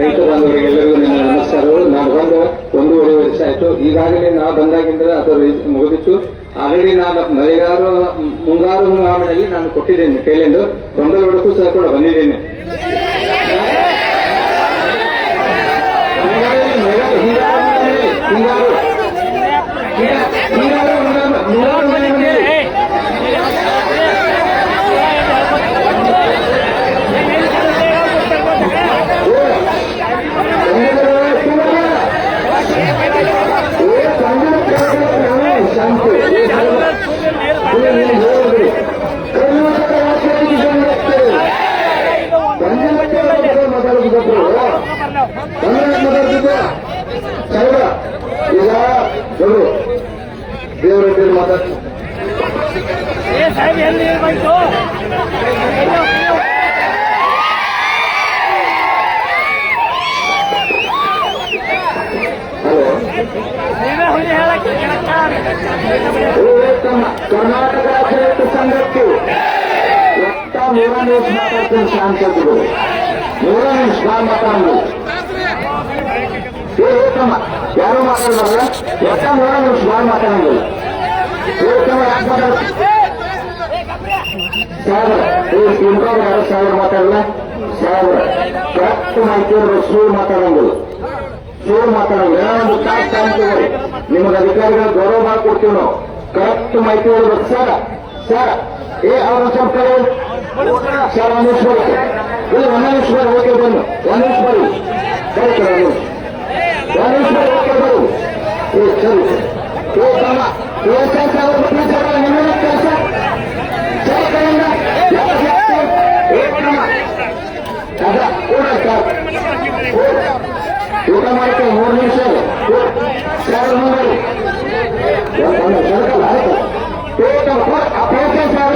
ರೈತ ಬಾಂಧವರಿಗೆಲ್ಲರಿಗೂ ನನ್ನ ನಮಸ್ಕಾರಗಳು. ನಾನು ಬಂದ 1.5 ವರ್ಷ ಆಯ್ತು. ಈಗಾಗಲೇ ನಾವು ಬಂದಾಗಿಂದ ಅದು ಮುಗಿದಿತ್ತು. ಆಲ್ರೆಡಿ ನಾನು ಮುಂಗಾರು ಹಂಗಾಮಿನಲ್ಲಿ ನಾನು ಕೊಟ್ಟಿದ್ದೇನೆ ಕೈಲೆಂದು. ತೊಂದರೆ ಹೊಡಕ್ಕೂ ಸಹ ಕೂಡ ಬಂದಿದ್ದೇನೆ. ಈಗ ನೋಡು ದೇವರ ಮಾತಾಡ್ತೀನಿ. ಕರ್ನಾಟಕ ರೈತ ಸಂಘಕ್ಕೆ 100 ನಿಮಿಷ ಮಾತಾಡ್ತೀನಿ. ಶಾಂತಗಳು 100 ನಿಮಿಷ ಮಾತಾಡೋದು ಏಕಮ್ಮ ಯಾರು ಮಾತಾಡಬಾರಲ್ಲ. 100 ನಿಮಿಷ ಮಾತಾಡೋದಿಲ್ಲ. ಏಕಮ್ಮ ಯಾಕೆ ಮಾತಾಡ್ತಾರೆ ಸಾವಿರ ಮಾತಾಡಲ್ಲ. ಸಾವಿರ ಕರೆಕ್ಟ್ ಮಾಹಿತಿಯವರು ಸುಳ್ಳು ಮಾತಾಡಂಗಿಲ್ಲ. ಸುಳ್ಳು ಮಾತಾಡಂಗಿಲ್ಲ. ಒಂದು ತಾಸು ಟೈಮ್ ತಗೋರಿ. ನಿಮಗೆ ಅಧಿಕಾರಿಗಳ ಗೌರವ ಮಾಡಿಕೊಡ್ತೀವಿ ನಾವು. ಕರೆಕ್ಟ್ ಮಾಹಿತಿ ಹೇಳ್ಬೇಕು ಸರ್. ಸರ್ ಅವ್ರ ಸ್ವಲ್ಪ ಸರ್ 1 ನಿಮಿಷ ಬರುತ್ತೆ ಇಲ್ಲ 1 ನಿಮಿಷ ಬರ್ರಿ. ಓಕೆ ಬನ್ನಿ 1 ನಿಮಿಷ ಬರ್ರಿ. ಬರೀತಾರೆ 1 ನಿಮಿಷ 1 ನಿಮಿಷ ಬರ್ರಿ. ಓಕೆ ಬರ್ರಿ. ಸರಿ ನಿಮ್ಮ ಕೆಲಸ ಸರ್ ಕಡೆಯಿಂದ ಊಟ ಮಾಡ್ತೇವೆ 3 ನಿಮಿಷ ಸರ್ ನೋಡಿ ಸರ್ಕಲ್ ಆಯ್ತು.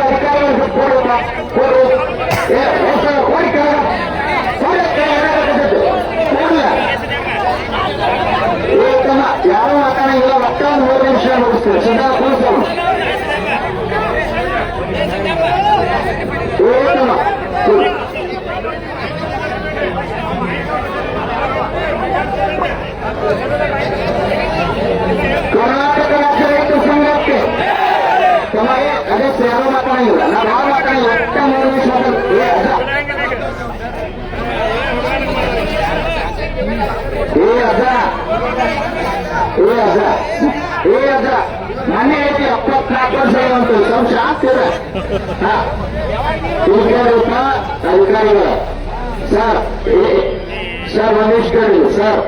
ಅಧಿಕಾರಿಗಳು ಯಾರು ಮಾತಾಡಂಗಿಲ್ಲ. ಒಟ್ಟ 3 ನಿಮಿಷ ಮುಗಿಸ್ತೀವಿ. ಸದಾ ಕೂರ್ಸೋಣ. ಕರ್ನಾಟಕ ರಾಜ್ಯ ರೈತ ಸಂಘಕ್ಕೆ ತಮಗೆ ಅಧ್ಯಕ್ಷ ಯಾರು ಮಾತಾಡಂಗಿಲ್ಲ. ನಾವು ಯಾರು ಮಾತಾಡಂಗಿಲ್ಲ. ಒಟ್ಟ 3 ನಿಮಿಷ ಮಾತಾಡ್ತೀವಿ. ಅದ ಮನೆ ಐತಿ 74 ವರ್ಷ ಅಂತ ಸ್ವಲ್ಪ ಆಗ್ತಿದೆ. ರೂಪ ಅಧಿಕಾರಿಗಳು ಸರ್ ಒಂದಿಷ್ಟು ಕೇಳಿ ಸರ್.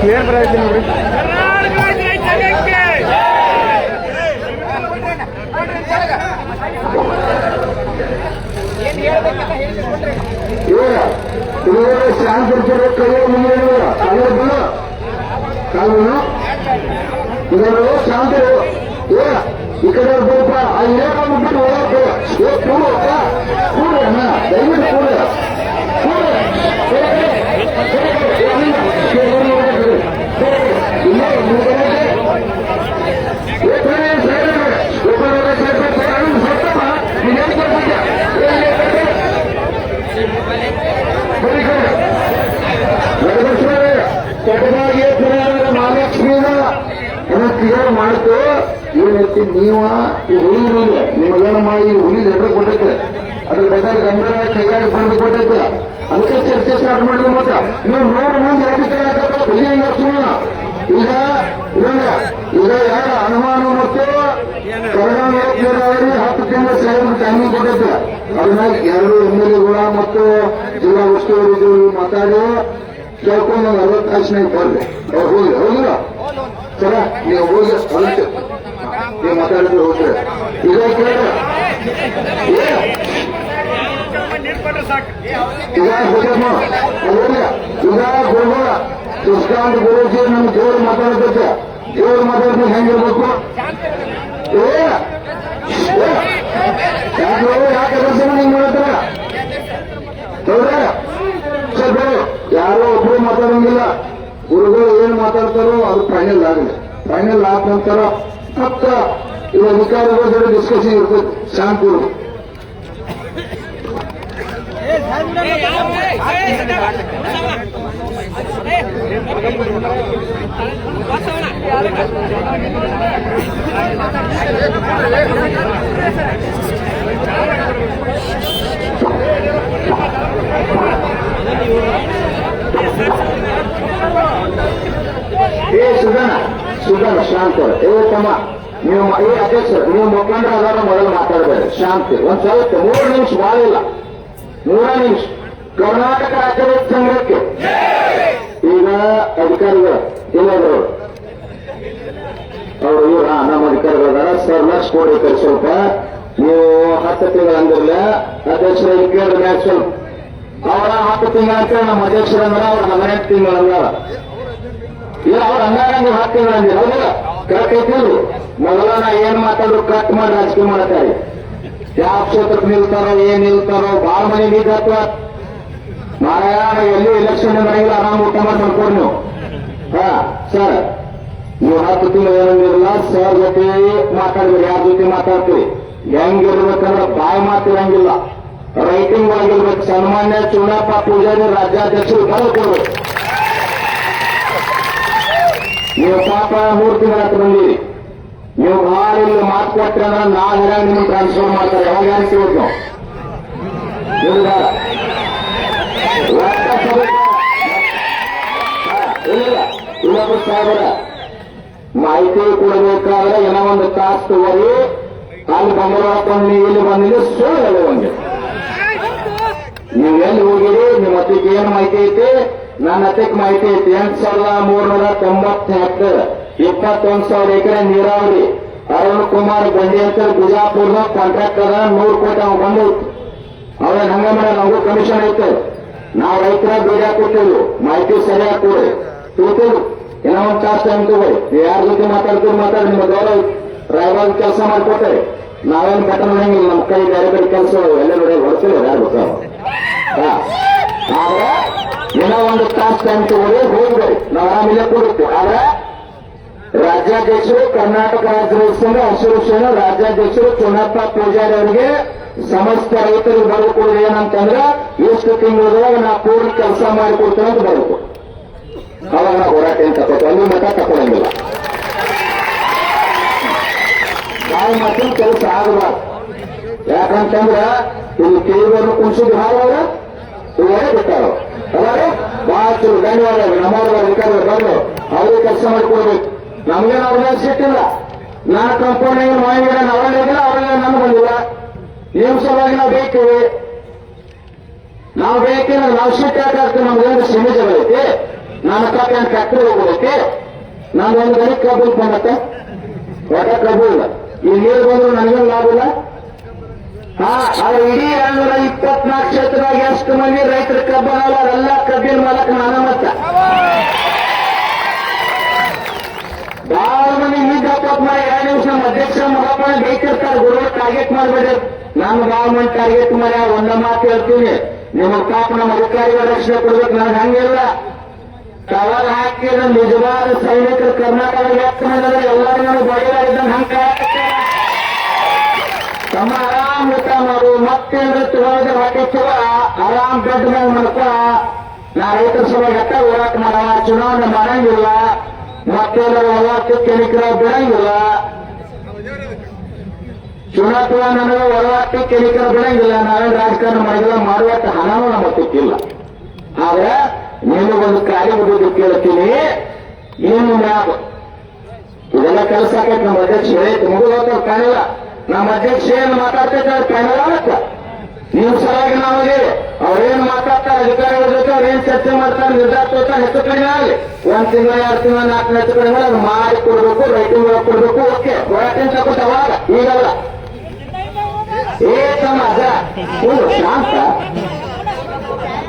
ಕ್ಲಿಯರ್ ಬರೈತಿ ನೋಡ್ರಿ. ಶಾಂತಿರ್ತಾರೆ ಕೈಯ ಮುಂದೆ ಕಾನೂನು ಇದನ್ನು ಶಾಂತಿ ಈ ಕಡೆ ಗೋಪ ಇಲ್ಲೇ ಬಂದ್ಬಿಟ್ಟು ಹೋಗಕ್ಕೆ ಕೂಡಪ್ಪ ಕೂಡ ದಯವಿಟ್ಟು ಕೂಡ ಕೆಟ್ಟದಾಗಿ ಮಹಾಲಕ್ಷ್ಮೀನ ಕ್ಲಿಯರ್ ಮಾಡ್ತು. ಏನೈತಿ ನೀವ ಈ ಹುಲಿ ನಿಮಗೇನ ಮಾಡಿ ಹುಲಿ ಲೆಟರ್ ಕೊಟ್ಟೈತೆ, ಅದ್ರ ಬೇಕಾದ್ರೆ ಗಂಭೀರ ಕೈಗಾಡಿ ಬಂದು ಕೊಟ್ಟೈತೆ. ಅದಕ್ಕೆ ಚರ್ಚೆ ಸ್ಟಾರ್ಟ್ ಮಾಡಿದ್ವಿ. ಮತ್ತ ನೀವು 100 ಮಂದಿ ಹುಲಿ ಈಗ ಈಗ ಯಾರ ಅನುಮಾನ ಮತ್ತು ಕರೋನಾ 10 ತಿಂಗಳ ಸೇರಿದ ಟೈಮಿಂಗ್ ಕೊಟ್ಟೈತೆ. ಅದನ್ನ 2 MLA ಮತ್ತು ಜಿಲ್ಲಾ ಉಸ್ತುವಾರಿ ಮಾತಾಡಿ ಕೇಳ್ಕೊಂಡು 40 ತಾಸಿನಾಗ ಬರ್ರಿ. ಅವ್ರು ಹೋಗಿ ಹೌದಿಲ್ಲ ಸರ, ನೀವು ಹೋಗಿ ಅದಕ್ಕೆ ನೀವು ಮಾತಾಡಿದ್ರೆ ಹೋಗ್ರಿ. ಈಗ ಕೇಳ ಈಗ ಹೋಗಮ್ಮ ಈಗ ಹೋಗೋಣ. ಕೃಷ್ಣಾಂತ ಗುರುಜಿ ನಮ್ ದೇವ್ರು ಮಾತಾಡ್ತೈತೆ. ದೇವ್ರು ಮಾತಾಡಿದ್ರೆ ಹೆಂಗಿರ್ಬೇಕು? ಯಾಕೆ ದರ್ಶನ ಹಿಂಗ್ ಮಾಡ್ತಾರ? ಹೌದಾ ಸರ್? ಯಾರೋ ಒಬ್ರು ಮಾತಾಡಂಗಿಲ್ಲ. ಗುರುಗಳು ಏನ್ ಮಾತಾಡ್ತಾರೋ ಅದು ಫೈನಲ್ ಆಗಲಿ. ಫೈನಲ್ ಆದ ನಂತರ ಮತ್ತ ಇವ ಅಧಿಕಾರಿಗಳ ಜೊತೆ ಡಿಸ್ಕಷನ್ ಇರ್ತದೆ. ಶಾಂತಿ ಸುಧಾನ ಶಾಂತ. ತಮ್ಮ ನೀವು ಅಧ್ಯಕ್ಷರು ನೀವು ಮುಖಂಡರ ಅದಾರ ಮೊದಲು ಮಾತಾಡಬೇಡಿ. ಶಾಂತಿ ಒಂದ್ ಸ್ವಲ್ಪ 3 ನಿಮಿಷ ಭಾಳ ಇಲ್ಲ. 3 ನಿಮಿಷ. ಕರ್ನಾಟಕ ರಾಜ್ಯ ರೈತ ಸಂಘಕ್ಕೆ ಈಗ ಅಧಿಕಾರಿಗಳು ಎಲ್ಲಾದ್ರು ಅವರು ನಮ್ಮ ಅಧಿಕಾರಿಗಳಾರ ಸರ್ ಲಕ್ಷ ಕೊಡಿ ಸ್ವಲ್ಪ. ನೀವು 10 ತಿಂಗಳು ಅಂದಿರಲ್ಲ ಅಧ್ಯಕ್ಷರಲ್ಲಿ ಕೇಳಿದ ಮ್ಯಾಗ ಸ್ವಲ್ಪ ಅವರ 10 ತಿಂಗಳ ಅಂತ ನಮ್ಮ ಅಧ್ಯಕ್ಷರಂದ್ರ ಅವ್ರ 18 ತಿಂಗಳು ಅಂದಾರ. ಇಲ್ಲ ಅವ್ರ ಹಂಗಾರ ನೀವು 10 ತಿಂಗಳು ಅಂದಿರ ಹೌದಿಲ್ಲ? ಕರೆಕ್ಟ್ ಐತಿಲ್ರಿ? ಮೊದಲ ನಾ ಏನ್ ಮಾತಾಡ್ರು ಕಟ್ ಮಾಡಿ ರಾಜಕೀಯ ಮಾಡ್ತಾರೆ. ಯಾವ ಕ್ಷೇತ್ರಕ್ಕೆ ನಿಲ್ತಾರೋ ಏನ್ ನಿಲ್ತಾರೋ ಬಾಳ ಮನೆ ನಿಂತ ಮಾರಾಯಣ ಎಲ್ಲಿ ಎಲೆಕ್ಷನ್ ಬರಂಗಿಲ್ಲ. ಆರಾಮ್ ಊಟ ಮಾಡಿ ಮಾಡ್ಕೊಡಿ ನೀವು. ಸರ್ ನೀವು 10 ತಿಂಗಳು ಏನಂದಿರಲ್ಲ ಸರ್ ಜೊತೆ ಮಾತಾಡ್ಬೇಡಿ. ಯಾರ ಜೊತೆ ಮಾತಾಡ್ತೀವಿ ಹೆಂಗಿರ್ಬೇಕಂದ್ರೆ ಬಾಯಿ ಮಾತಿರಂಗಿಲ್ಲ. ರೈಟಿಂಗ್ ಒಳಗಿರ್ಬೇಕು. ಸನ್ಮಾನ್ಯ ಚುನಾಪ ಪೂಜಾರಿ ರಾಜ್ಯಾಧ್ಯಕ್ಷರು ಬರ್ಕೊಡ್ಬೇಕು. ನೀವು ಪಾಪ 3 ತಿಂಗಳ ಹತ್ರ ಬಂದಿರಿ. ನೀವು ಭಾಳ ಇಲ್ಲಿ ಮಾತು ಕೊಟ್ಟರೆ ಅಂದ್ರೆ ನಾಳೆ ಹೆಂಗ್ ನಿಮ್ಗೆ ಟ್ರಾನ್ಸ್ಫರ್ ಮಾಡ್ತಾರೆ. ಯಾವಾಗ ಯಾರು ಕೇಳಿದ್ ನಾವು ಇನ್ನೊಬ್ಬರು ಸಾಹೇಬರ ಮಾಹಿತಿ ಕೊಡಬೇಕಾದ್ರೆ ಏನೋ ಒಂದು ತಾಸು ತಗೋರಿ. ಅಲ್ಲಿ ಬಂಗಾರಕೊಂಡು ನೀವು ಇಲ್ಲಿ ಬಂದಿದ್ದು ಸುಳ್ಳು ಹೇಳುವಂಗೆ. ನೀವು ಎಲ್ಲಿ ಹೋಗಿರಿ? ನಿಮ್ಮ ಹತ್ತಿಗೆ ಏನು ಮಾಹಿತಿ ಐತಿ? ನನ್ನ ಹತ್ತಿಗೆ ಮಾಹಿತಿ ಐತಿ. 8,390 ಹೆಕ್ಟರ್ 21,000 ಎಕರೆ ನೀರಾವರಿ. ಅರುಣ್ ಕುಮಾರ್ ಗಂಡಿ ಅಂತ ಬಿಜಾಪುರದ ಕಾಂಟ್ರಾಕ್ಟ್ ಅದ. 100 ಕೋಟಿ ಅವ್ ಬಂದು ಅವನ್ ಹಂಗ ಮಾಡ ನಮಗೂ ಕಮಿಷನ್ ಐತೆ. ನಾವು ರೈತರ ಬೀಜ ಕೊಟ್ಟೇವು. ಮಾಹಿತಿ ಸರಿಯಾಗಿ ಕೊಡಿ. ತಿಳ್ತೀವಿ ಏನೋ ಒಂದು ತಾಸು ಟೈಮ್ ತಗೋರಿ. ನೀವು ಯಾರ ಜೊತೆ ಮಾತಾಡಿ ನಿಮ್ಮ ಗೌರವ ರಾಯಬಾಗ್ ಕೆಲಸ ಮಾಡಿಕೊಟ್ಟೆ. ನಾವೇನು ಬೆಟ್ಟ ನೋಡಂಗಿಲ್ಲ, ನಮ್ಮ ಕೈ ಬೇರೆ ಬೇರೆ ಕೆಲಸ ಎಲ್ಲ ನೋಡಿ ಹೊಡ್ತಿಲ್ಲ ಯಾರು ಆದ್ರೆ ಏನೋ ಒಂದು ತಾಸು ಟೈಮ್ ತಗೋರಿ, ಹೋಗ್ಬೇಡಿ, ನಾವು ಆಮೇಲೆ ಕೊಡುತ್ತೆ. ಆದ್ರೆ ರಾಜ್ಯಾಧ್ಯಕ್ಷರು, ಕರ್ನಾಟಕ ರಾಜ್ಯ ರೈತ ಸಂಘ ಹಸಿರು ಸೇನೆ ರಾಜ್ಯಾಧ್ಯಕ್ಷರು ಚುನಪ್ಪ ಪೂಜಾರಿ ಅವರಿಗೆ ಸಮಸ್ತ ರೈತರಿಗೆ ಬರೆದುಕೊಡೋದು ಏನಂತಂದ್ರೆ ಎಷ್ಟು ತಿಂಗಳೊಳಗೆ ನಾ ಪೂರ್ಣ ಕೆಲಸ ಮಾಡಿಕೊಡ್ತೇನೆ ಅಂತ ಬರಬೇಕು. ಅವಾಗ ನಾವು ಹೋರಾಟ ಏನ್ ತಗೋತೀವಿ, ಅಲ್ಲಿ ಮಠ ತಗೊಳಂಗಿಲ್ಲ. ನಾವು ಮತ್ತೆ ಕೆಲಸ ಆಗಬಾರ್ದು. ಯಾಕಂತಂದ್ರ ಇಲ್ಲಿ ಕೇಳಿದವ್ರನ್ನ ಕುಣಿಸಿದ್ರು ಹಾಗವ್ರ ಇವರೇ ಬಿಟ್ಟಾರ. ಅವಾಗ ಬಹಳ ಚೂರು ಧನ್ಯವಾದ. ನಮ್ಮವ್ರ ಅಧಿಕಾರಿಗಳು ಬಂದು ಅವ್ರಿಗೆ ಕೆಲಸ ಮಾಡಿಕೊಡ್ಬೇಕು. ನಮ್ಗೇನು ಅವ್ರ ಮೇಲೆ ಸಿಟ್ಟಿಲ್ಲ. ನಾನು ಕಂಪೌಂಡ್ ಮಾಹಿತಿ ಅವರಿಗಿಲ್ಲ, ಅವರಿಗೆ ನಮ್ಗೆ ಬಂದಿಲ್ಲ. ನಿಮ್ಮ ಸಲುವಾಗಿ ನಾವು ಬೇಕೇವೆ. ನಾವು ಬೇಕೇನ ನಾವು ಸಿಟ್ಟು ಯಾಕಾಗ್ತದೆ? ನಮ್ಗೇನು ಸಿಮೆ ಜಗಳ ಐತಿ? ನನ್ನ ಕಾಕ ಫ್ಯಾಕ್ಟ್ರಿ ಹೋಗೋದೈತಿ. ನಂದೊಂದು ಗಡಿ ಕಬ್ಬು ಬಂದತ್ತೆ, ಒಟ್ಟ ಕಬ್ಬು ಇಲ್ಲ. ಈ ನೀರು ಬಂದ್ರು ನನಗೇನು ಲಾಭ ಇಲ್ಲ. ಆದ್ರೆ ಇಡೀ 224 ಕ್ಷೇತ್ರದಾಗ ಎಷ್ಟು ಮಂದಿ ರೈತರ ಕಬ್ಬನಲ್ಲ, ಎಲ್ಲ ಕಬ್ಬಿನ ಮಾಲಕ ನಾನ ಮತ್ತ ಬಹಳ ಮಂದಿ ನಿಂತ ಮಾಡಿ 2 ನಿಮಿಷ ನಮ್ಮ ಅಧ್ಯಕ್ಷ ಮಗಪ್ಪ ಬೇಕಿರ್ತಾರೆ. ಗುರು ಟಾರ್ಗೆಟ್ ಮಾಡಬೇಡಿ. ನಾನು ಬಹಳ ಮಂದಿ ಟಾರ್ಗೆಟ್ ಮಾಡಿ ಒಂದ ಮಾತು ಹೇಳ್ತೀನಿ, ನಿಮ್ಮ ಪಾಪ ನಮ್ಮ ಅಧಿಕಾರಿಗಳ ರಕ್ಷಣೆ ಕೊಡ್ಬೇಕು. ನನಗೆ ಹಂಗಿಲ್ಲ. ಟವರ್ ಹಾಕಿದ ನಿಜವಾದ ಸೈನಿಕರು ಕರ್ನಾಟಕ ಎಷ್ಟು ಮಂದಿ ಎಲ್ಲರೂ ನನಗೆ ಬಡಿದಾರಿದ್ದಂಗೆ ಹಂಗ ತಮ್ಮ ಆರಾಮ್ ಊಟ ಮಾಡು, ಮತ್ತೇನ್ರ ತಿಳೋದ್ರ ಹೊಟ್ಟೆ ಚುವ ಆರಾಮ್ ಬೆಡ್ ಮೇಲೆ ಮಾಡ್ಕೊ. ನಾ ರೈತರ ಸಲುವಾಗಿ ಅಟ್ಟ ಹೋರಾಟ ಮಾಡವ, ಚುನಾವಣೆ ಮಾಡಂಗಿಲ್ಲ, ಮತ್ತೇನಾರ ಹೋರಾಟ ಕೆಣಿಕರ ಬಿಡಂಗಿಲ್ಲ. ಚುನಾವಣೆ ನನಗೆ ಹೋರಾಟ ಕೆಣಿಕರ ಬಿಡಂಗಿಲ್ಲ. ನಾವೇನು ರಾಜಕಾರಣ ಮಾಡಿಲ್ಲ, ಮಾಡುವಷ್ಟು ಹಣನೂ ನಮ್ಮ ಸಿಕ್ಕಿಲ್ಲ. ಆದ್ರೆ ನಿಮಗೊಂದು ಕಾರ್ಯ ಮುಗಿದು ಕೇಳ್ತೀನಿ, ಏನು ಮ್ಯಾಗ ಇದೆಲ್ಲ ಕೆಲಸ ಆಕೈತೆ. ನಮ್ಮ ಅಧ್ಯಕ್ಷ ಹೇಳೈತೆ ಮುಗಿದ ಕಾಣಿಲ್ಲ. ನಮ್ಮ ಅಧ್ಯಕ್ಷ ಏನು ಮಾತಾಡ್ತೈತೆ ಕಾಣಿಲ್ಲ ಅಂತ ನೀವು ಸಲುವಾಗಿ ನಾವಲ್ಲಿ ಅವ್ರೇನು ಮಾತಾಡ್ತಾರೆ, ಅಧಿಕಾರಿಗಳ ಜೊತೆ ಅವ್ರೇನು ಚರ್ಚೆ ಮಾಡ್ತಾರೆ, ನಿರ್ಧಾರ ತೋರ್ತಾರೆ, ಹೆಚ್ಚು ಕಡಿಮೆ ಆಗಲಿ. 1 ತಿಂಗಳ 2 ತಿಂಗಳ 4 ಹೆಚ್ಚು ಕಡಿಮೆ ಅದು ಮಾಡಿ ಕೊಡ್ಬೇಕು, ರೈಟಿಂಗ್ ಕೊಡ್ಬೇಕು. ಓಕೆ, ಹೋರಾಟ ತಗೋತ ಅವಾಗ, ಈಗಲ್ಲ. ಸಮಾಜ ಶಾಂತ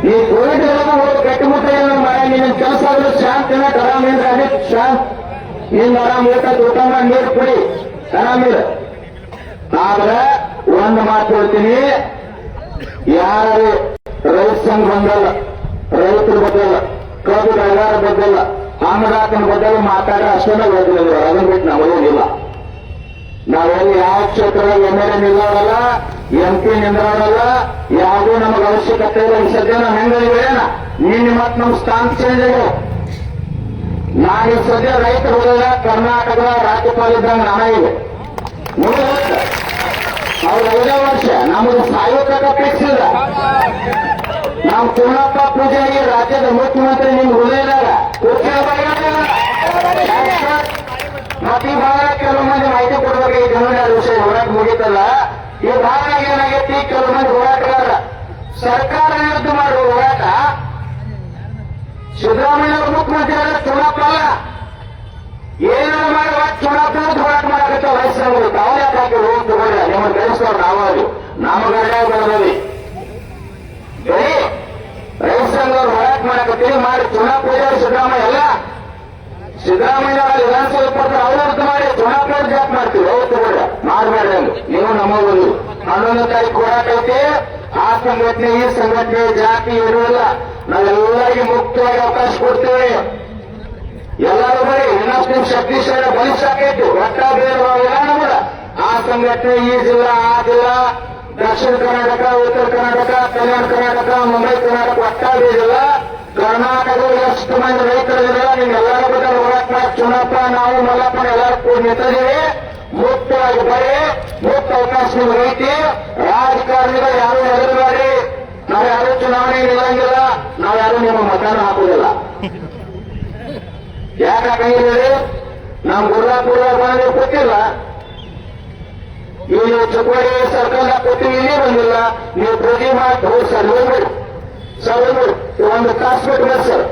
ನೀ ಕೋವಿಡ್ ಹೋಗಿ ಗಟ್ಟಿಮುಟ್ಟ ಮಾಡಿ ನಿನ್ನ ಕೆಲಸ ಆಗಲು ಶಾಂತಿನ ಆರಾಮೇಂದ್ರ ಅದೇ ಶಾಂತ್. ನಿನ್ನ ಆರಾಮ್ ಊಟ ಮಾಡಿ ನೀರು ಕುಡಿ ಆರಾಮಿಲ್ಲ. ಆದ್ರೆ ಒಂದು ಮಾತು ಹೇಳ್ತೀನಿ, ಯಾರು ರೈತ ಸಂಘ ಬಂದಲ್ಲ, ರೈತರ ಬದಲ್ಲ, ಕಬ್ಬು ಬೆಳೆಗಾರ ಬದಲ್ಲ, ಅನ್ನದಾತನ ಬದಲು ಮಾತಾಡೋ ಅಷ್ಟೇ ಓದಿಲ್ಲ. ಅದನ್ನ ಬಿಟ್ಟು ನಾವೇನಿಲ್ಲ. ನಾವೆಲ್ಲಿ ಯಾವ ಕ್ಷೇತ್ರದಲ್ಲಿ MLA ನಿಲ್ಲೋರಲ್ಲ, MP ನಿಂದ್ರೋರಲ್ಲ, ಯಾವುದೂ ನಮಗೆ ಅವಶ್ಯಕತೆ ಇಲ್ಲ. ಈ ಸದ್ಯ ನಾವು ಹೆಂಗಿವೇನ ನಿನ್ನೆ ಮತ್ತೆ ನಮ್ಮ ಸ್ಥಾನ ಚೇಂಜ್ ಆಗ್ಯಾವ. ನಾನು ಈ ಸದ್ಯ ರೈತರ ಹೋದಾಗ ಕರ್ನಾಟಕದ ರಾಜ್ಯಪಾಲ ಇದ್ದಂಗೆ ನಾನ ಇದೆ. ಅವ್ರು 5 ವರ್ಷ ನಮಗೆ ಸಾಯೋತಕ ಫಿಕ್ಸ್ ಇಲ್ಲ. ನಾವು ಚುನಪ್ಪ ಪೂಜೆಗೆ ರಾಜ್ಯದ ಮುಖ್ಯಮಂತ್ರಿ ನಿಮ್ಮ ಹೃದಯದಾಗ ಮತ್ತೆ ಈ ಭಾಗ ಕೆಲವು ಮಂದಿ ಮಾಹಿತಿ ಕೊಡ್ಬೇಕು. ಈ ಜನರ ವಿಷಯ ಹೋರಾಟ ಮುಗಿತಲ್ಲ, ಈ ಭಾಗ ಏನಾಗೈತಿ, ಕೆಲವು ಮಂದಿ ಹೋರಾಟಗಾರ ಸರ್ಕಾರ ವಿರುದ್ಧ ಮಾಡುವ ಹೋರಾಟ. ಸಿದ್ದರಾಮಯ್ಯ ಅವರು ಮುಖ್ಯಮಂತ್ರಿ ಆದ್ರೆ ಚುನಾಪ ಅಲ್ಲ, ಏನಾದ್ರು ಮಾಡುವ ಚುನಾಪ ಹೋರಾಟ ಮಾಡಕತ್ತ ವಯಸ್ಸಿನವರು ತಾವು ಯಾಕೆ ಹಾಕಿ ಹೋಗಿ ತಗೊಂಡ್ರೆ ನಿಮ್ಮನ್ನು ಬೆಳೆಸೋರು ನಾವಾಗಿ ನಮಗಡೆ ಬೆಳೆದವಿ. ರೈತ ಸಂಘದವ್ರು ಹೋರಾಟ ಮಾಡಕತ್ತೀವಿ ಮಾಡಿ ಚುನಾಪ ಸಿದ್ದರಾಮಯ್ಯ ಅಲ್ಲ. ಸಿದ್ದರಾಮಯ್ಯ ವಿಧಾನಸಭೆ ಪತ್ರ ಅವ್ರದ್ದು ಮಾಡಿ ಚುನಾವಣೆ ಜಾಕ್ ಮಾಡ್ತೀವಿ. ಅವತ್ತು ಕೂಡ ಮಾಡಬೇಡ್ರಿ ಅಂದ್ರು. ನೀವು ನಮಗೊಂದು 11ನೇ ತಾರೀಕು ಹೋರಾಟ ಐತಿ. ಆ ಸಂಘಟನೆ ಈ ಸಂಘಟನೆ ಜಾತಿ ಇರುವುದಿಲ್ಲ. ನಾವೆಲ್ಲರಿಗೂ ಮುಕ್ತವಾಗಿ ಅವಕಾಶ ಕೊಡ್ತೇವೆ. ಎಲ್ಲರೂ ಬರೀ ಇನ್ನಷ್ಟು ಶಕ್ತಿಶಾಲಿ ಬಲಿಷ್ಠ ಆಕೈತಿ. ಒಟ್ಟ ಬೇರೆ ನಮಗ ಆ ಸಂಘಟನೆ ಈ ಜಿಲ್ಲಾ ಆ ಜಿಲ್ಲಾ, ದಕ್ಷಿಣ ಕರ್ನಾಟಕ, ಉತ್ತರ ಕರ್ನಾಟಕ, ಕಲ್ಯಾಣ ಕರ್ನಾಟಕ, ಮುಂಬೈ ಕರ್ನಾಟಕ ಒಟ್ಟ ಬೇಜಿಲ್ಲ. ಕರ್ನಾಟಕದಲ್ಲಿ ಎಷ್ಟು ಮಂದಿ ರೈತರಿಲ್ಲ, ನಿಮ್ಗೆಲ್ಲರ ಬಗ್ಗೆ ಹೋರಾಟ ಮಾಡಿ ಚುನಪ್ಪ ನಾವು ಮಲ್ಲಪ್ಪ ಎಲ್ಲರೂ ಕೂಡ ನಿಂತಿದ್ದೀವಿ. ಮುಕ್ತವಾಗಿ ಬರೀ, ಮುಕ್ತ ಅವಕಾಶ ನಿಮ್ಗೆ ಐತಿ. ರಾಜಕಾರಣಿಗಳು ಯಾರು ಹೆದರಬೇಡಿ. ನಾವು ಯಾರು ಚುನಾವಣೆ ನಿಲ್ಲಂಗಿಲ್ಲ, ನಾವು ಯಾರು ನಿಮ್ಮ ಮತದಾನ ಹಾಕುದಿಲ್ಲ. ಯಾಕೆ ಹಾಕಂಗಿಲ್ಲ? ನಾವು ಗುರ್ಲಾಪುರದಾಗ ಬಂದ್ರೆ ಗೊತ್ತಿಲ್ಲ, ಇಲ್ಲಿ ಚುಕ್ಕೋಡಿ ಸರ್ಕಲ್ದಾಗ ಕೊಟ್ಟಿವಿ, ಇಲ್ಲಿ ಬಂದಿಲ್ಲ. ನೀವು ಪ್ರತಿ ಮಾಡಿ ಹೋಗಿ ಸರ್ ಹೋಗ್ಬಿಡಿ, ಸರ್ ಹೋಗ್ಬಿಡಿ. ಒಂದು ತಾಸು ಬಿಟ್ಟು ಬಸ್ ಸರ್,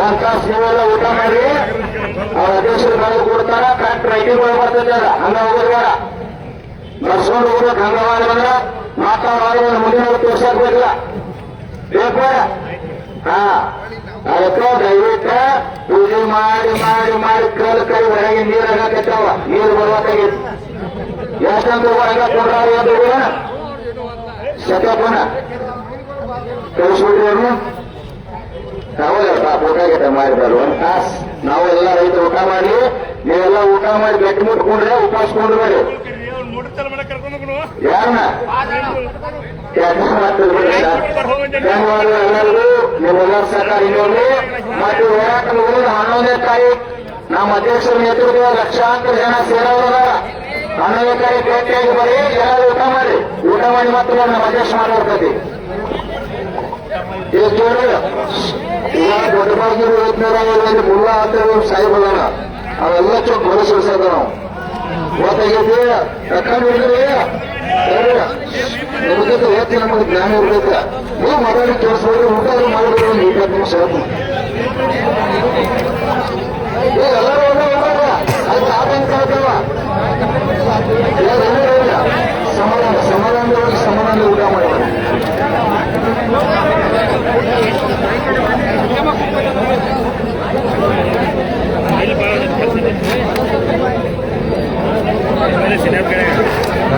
1 ತಾಸು ನೀವೆಲ್ಲ ಊಟ ಮಾಡಿ ಅವ್ರ ಅಧ್ಯಕ್ಷರು ಬಂದು ಕೊಡ್ತಾರ. ಕರೆಕ್ಟ್ ರೈಟಿಂಗ್ ಬರ್ತೈತೆ, ಹಂಗ ಹೋಗೋದು ಬೇಡ, ಬರ್ಸ್ಕೊಂಡು ಹೋಗ್ಬೇಕು. ಹಂಗವಾದ ಬಂದ್ರ ಮಾತಾಡೋದು ಮುಂದಿನ ತೋರ್ಸಾಕ್ಬೇಕಿಲ್ಲ, ಬೇಕು ಬೇಡ. ಅದಕ್ಕೆ ದಯವಿಟ್ಟ ಪೂಜೆ ಮಾಡಿ ಮಾಡಿ ಮಾಡಿ ಕೈ ಹೊರಗೆ ನೀರು ಹಾಕತ್ತಾವ, ನೀರು ಬರ್ಬೇಕಾಗಿತ್ತು. ಯಾಕಂದ್ರೆ ಹೊರಗೆ ಕೊಡ್ರಾರಿ ಅದು ಸತ್ಯಪನ ಕಳಿಸ್ಬಿಟ್ರಿ ಅವ್ರು. ನಾವೆಲ್ಲ ಊಟ ಗೀಟ ಮಾಡಿದ್ರು ಒಂದ್ ತಾಸ್ ನಾವೆಲ್ಲ ರೈತರು ಊಟ ಮಾಡಿ, ನೀವೆಲ್ಲ ಊಟ ಮಾಡಿ ಗಟ್ಟಿ ಮುಟ್ಕೊಂಡ್ರೆ ಉಪವಾಸಕೊಂಡ್ರೆ ಮಾಡಿ ಯಾರನ್ನ ಎಲ್ಲರಿಗೂ ನೀವೆಲ್ಲರೂ ಸಹಕಾರ ಇನ್ನೊಂದು ಮತ್ತೆ ಹೋರಾಟ ಮುಗಿದ 11ನೇ ತಾರೀಕು ನಮ್ಮ ಅಧ್ಯಕ್ಷರ ನೇತೃತ್ವ ಲಕ್ಷಾಂತರ ಜನ ಸೇರೋರ 11ನೇ ತಾರೀಕು ಭೇಟಿಯಾಗಿ ಬರೀ ಎಲ್ಲರೂ ಊಟ ಮಾಡಿ ಮಾತ್ರ ನಮ್ಮ ಅಧ್ಯಕ್ಷ ಮಾಡಿರ್ತೈತಿ. ಎಷ್ಟು ದೊಡ್ಡ ಬಾಗಿಲು ರೈತನರಲ್ಲಿ ಮುಲ್ಲಾ ಅಂತ ಸಾಯಿಬಲ್ಲ ಅವೆಲ್ಲ ಚೊಕ್ ಭರವಸೆ ನಾವು ಗೊತ್ತಾಗೈತಿ. ತಕ್ಕೊಂಡಿದ್ರಿ ನಿಮಗೆ ಹೆಚ್ಚು ನಮಗೆ ಜ್ಞಾನ ಇರ್ತೈತೆ. ನೀವು ಮಾತಾಡಿ ತೋರಿಸ್ಬೋದು, ಊಟ ಮಾಡಿದ್ರು ಒಂದು 20 ನಿಮಿಷ ಎಲ್ಲರೂ ಅದು ಆತಂಕ ಆಗ್ತಾವ. ಸಮಾಧಾನ ಊಟ ಮಾಡ್ತಾರೆ.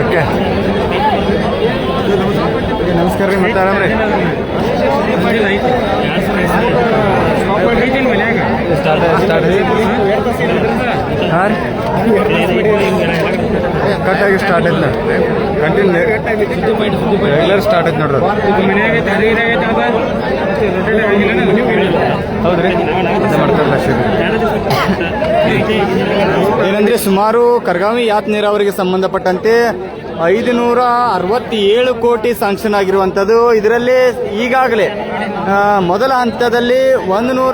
ಓಕೆ, ನಮಸ್ಕಾರ ರೀ. ಮತ್ತೆ ಆರಾಮ್ರಿ? ಹಾಂ ಕಟ್ಟಾಗಿ ಸ್ಟಾರ್ಟ್ ಆಯ್ತು, ಕಂಟಿನ್ಯೂ ರೆಗ್ಯುಲರ್ ಸ್ಟಾರ್ಟ್ ಆಯ್ತು ನೋಡ್ರಿ. ಹೌದ್ರಿ, ಮಾಡ್ತಾರೆ. ಏನಂದ್ರೆ ಸುಮಾರು ಕರ್ಗಾವಿ ಯಾತ್ ನೀರಾವರಿಗೆ ಸಂಬಂಧಪಟ್ಟಂತೆ 567 ಕೋಟಿ ಸ್ಯಾಂಕ್ಷನ್ ಆಗಿರುವಂಥದ್ದು. ಇದರಲ್ಲಿ ಈಗಾಗಲೇ ಮೊದಲ ಹಂತದಲ್ಲಿ 100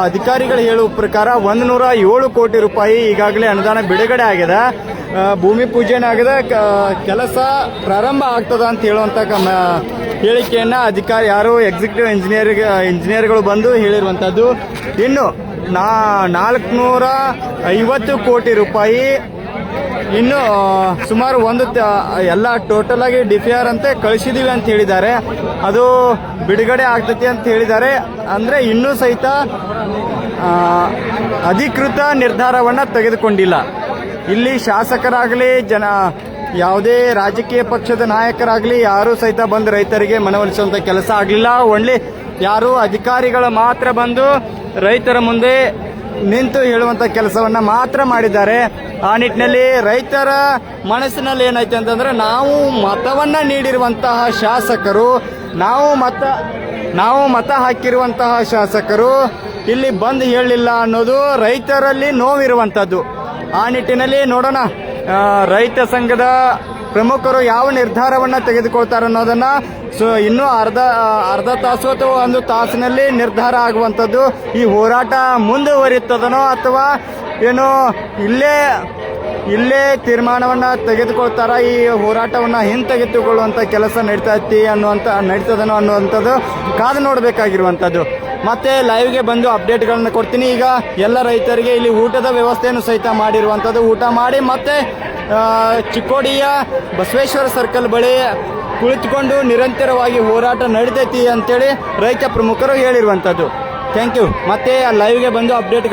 ಅಧಿಕಾರಿಗಳು ಹೇಳುವ ಪ್ರಕಾರ 107 ಕೋಟಿ ರೂಪಾಯಿ ಈಗಾಗಲೇ ಅನುದಾನ ಬಿಡುಗಡೆ ಆಗಿದೆ. ಭೂಮಿ ಪೂಜೆನೇ ಆಗಿದೆ, ಕೆಲಸ ಪ್ರಾರಂಭ ಆಗ್ತದ ಅಂತ ಹೇಳುವಂಥ ಹೇಳಿಕೆಯನ್ನ ಅಧಿಕಾರಿ ಯಾರು ಎಕ್ಸಿಕ್ಯೂಟಿವ್ ಇಂಜಿನಿಯರ್ಗಳು ಬಂದು ಹೇಳಿರುವಂಥದ್ದು. ಇನ್ನು 450 ಕೋಟಿ ರೂಪಾಯಿ ಇನ್ನು ಸುಮಾರು ಎಲ್ಲ ಟೋಟಲ್ ಆಗಿ DPR ಅಂತೆ ಕಳಿಸಿದೀವಿ ಅಂತ ಹೇಳಿದ್ದಾರೆ. ಅದು ಬಿಡುಗಡೆ ಆಗ್ತೈತಿ ಅಂತ ಹೇಳಿದ್ದಾರೆ. ಅಂದ್ರೆ ಇನ್ನೂ ಸಹಿತ ಅಧಿಕೃತ ನಿರ್ಧಾರವನ್ನ ತೆಗೆದುಕೊಂಡಿಲ್ಲ. ಇಲ್ಲಿ ಶಾಸಕರಾಗಲಿ ಯಾವುದೇ ರಾಜಕೀಯ ಪಕ್ಷದ ನಾಯಕರಾಗಲಿ ಯಾರು ಸಹಿತ ಬಂದು ರೈತರಿಗೆ ಮನವೊಲಿಸುವಂತ ಕೆಲಸ ಆಗಲಿಲ್ಲ. ಓನ್ಲಿ ಯಾರು ಅಧಿಕಾರಿಗಳು ಮಾತ್ರ ಬಂದು ರೈತರ ಮುಂದೆ ನಿಂತು ಹೇಳುವಂತ ಕೆಲಸವನ್ನ ಮಾತ್ರ ಮಾಡಿದ್ದಾರೆ. ಆ ನಿಟ್ಟಿನಲ್ಲಿ ರೈತರ ಮನಸ್ಸಿನಲ್ಲಿ ಏನೈತೆ ಅಂತಂದ್ರೆ, ನಾವು ಮತವನ್ನ ನೀಡಿರುವಂತಹ ಶಾಸಕರು, ನಾವು ಮತ ಹಾಕಿರುವಂತಹ ಶಾಸಕರು ಇಲ್ಲಿ ಬಂದು ಹೇಳಲಿಲ್ಲ ಅನ್ನೋದು ರೈತರಲ್ಲಿ ನೋವಿರುವಂತದ್ದು. ಆ ನಿಟ್ಟಿನಲ್ಲಿ ನೋಡೋಣ ರೈತ ಸಂಘದ ಪ್ರಮುಖರು ಯಾವ ನಿರ್ಧಾರವನ್ನ ತೆಗೆದುಕೊಳ್ತಾರೆ ಅನ್ನೋದನ್ನ ಇನ್ನೂ ಅರ್ಧ ತಾಸು ಅಥವಾ 1 ತಾಸಿನಲ್ಲಿ ನಿರ್ಧಾರ ಆಗುವಂಥದ್ದು. ಈ ಹೋರಾಟ ಮುಂದುವರಿಯುತ್ತದನೋ ಅಥವಾ ಏನೋ ಇಲ್ಲೇ ತೀರ್ಮಾನವನ್ನ ತೆಗೆದುಕೊಳ್ತಾರ, ಈ ಹೋರಾಟವನ್ನ ಹಿಂತೆಗೆದುಕೊಳ್ಳುವಂತ ಕೆಲಸ ನಡೀತದನೋ ಅನ್ನುವಂಥದ್ದು ಕಾದು ನೋಡಬೇಕಾಗಿರುವಂಥದ್ದು. ಮತ್ತೆ ಲೈವ್ಗೆ ಬಂದು ಅಪ್ಡೇಟ್ಗಳನ್ನ ಕೊಡ್ತೀನಿ. ಈಗ ಎಲ್ಲ ರೈತರಿಗೆ ಇಲ್ಲಿ ಊಟದ ವ್ಯವಸ್ಥೆಯನ್ನು ಸಹಿತ ಮಾಡಿರುವಂಥದ್ದು. ಊಟ ಮಾಡಿ ಮತ್ತೆ ಚಿಕ್ಕೋಡಿಯ ಬಸವೇಶ್ವರ ಸರ್ಕಲ್ ಬಳಿ ಕುಳಿತುಕೊಂಡು ನಿರಂತರವಾಗಿ ಹೋರಾಟ ನಡೆದೈತಿ ಅಂತೇಳಿ ರೈತ ಪ್ರಮುಖರು ಹೇಳಿರುವಂಥದ್ದು. Thank you. ಮತ್ತೆ ಲೈವ್ಗೆ ಬಂದು ಅಪ್ಡೇಟ್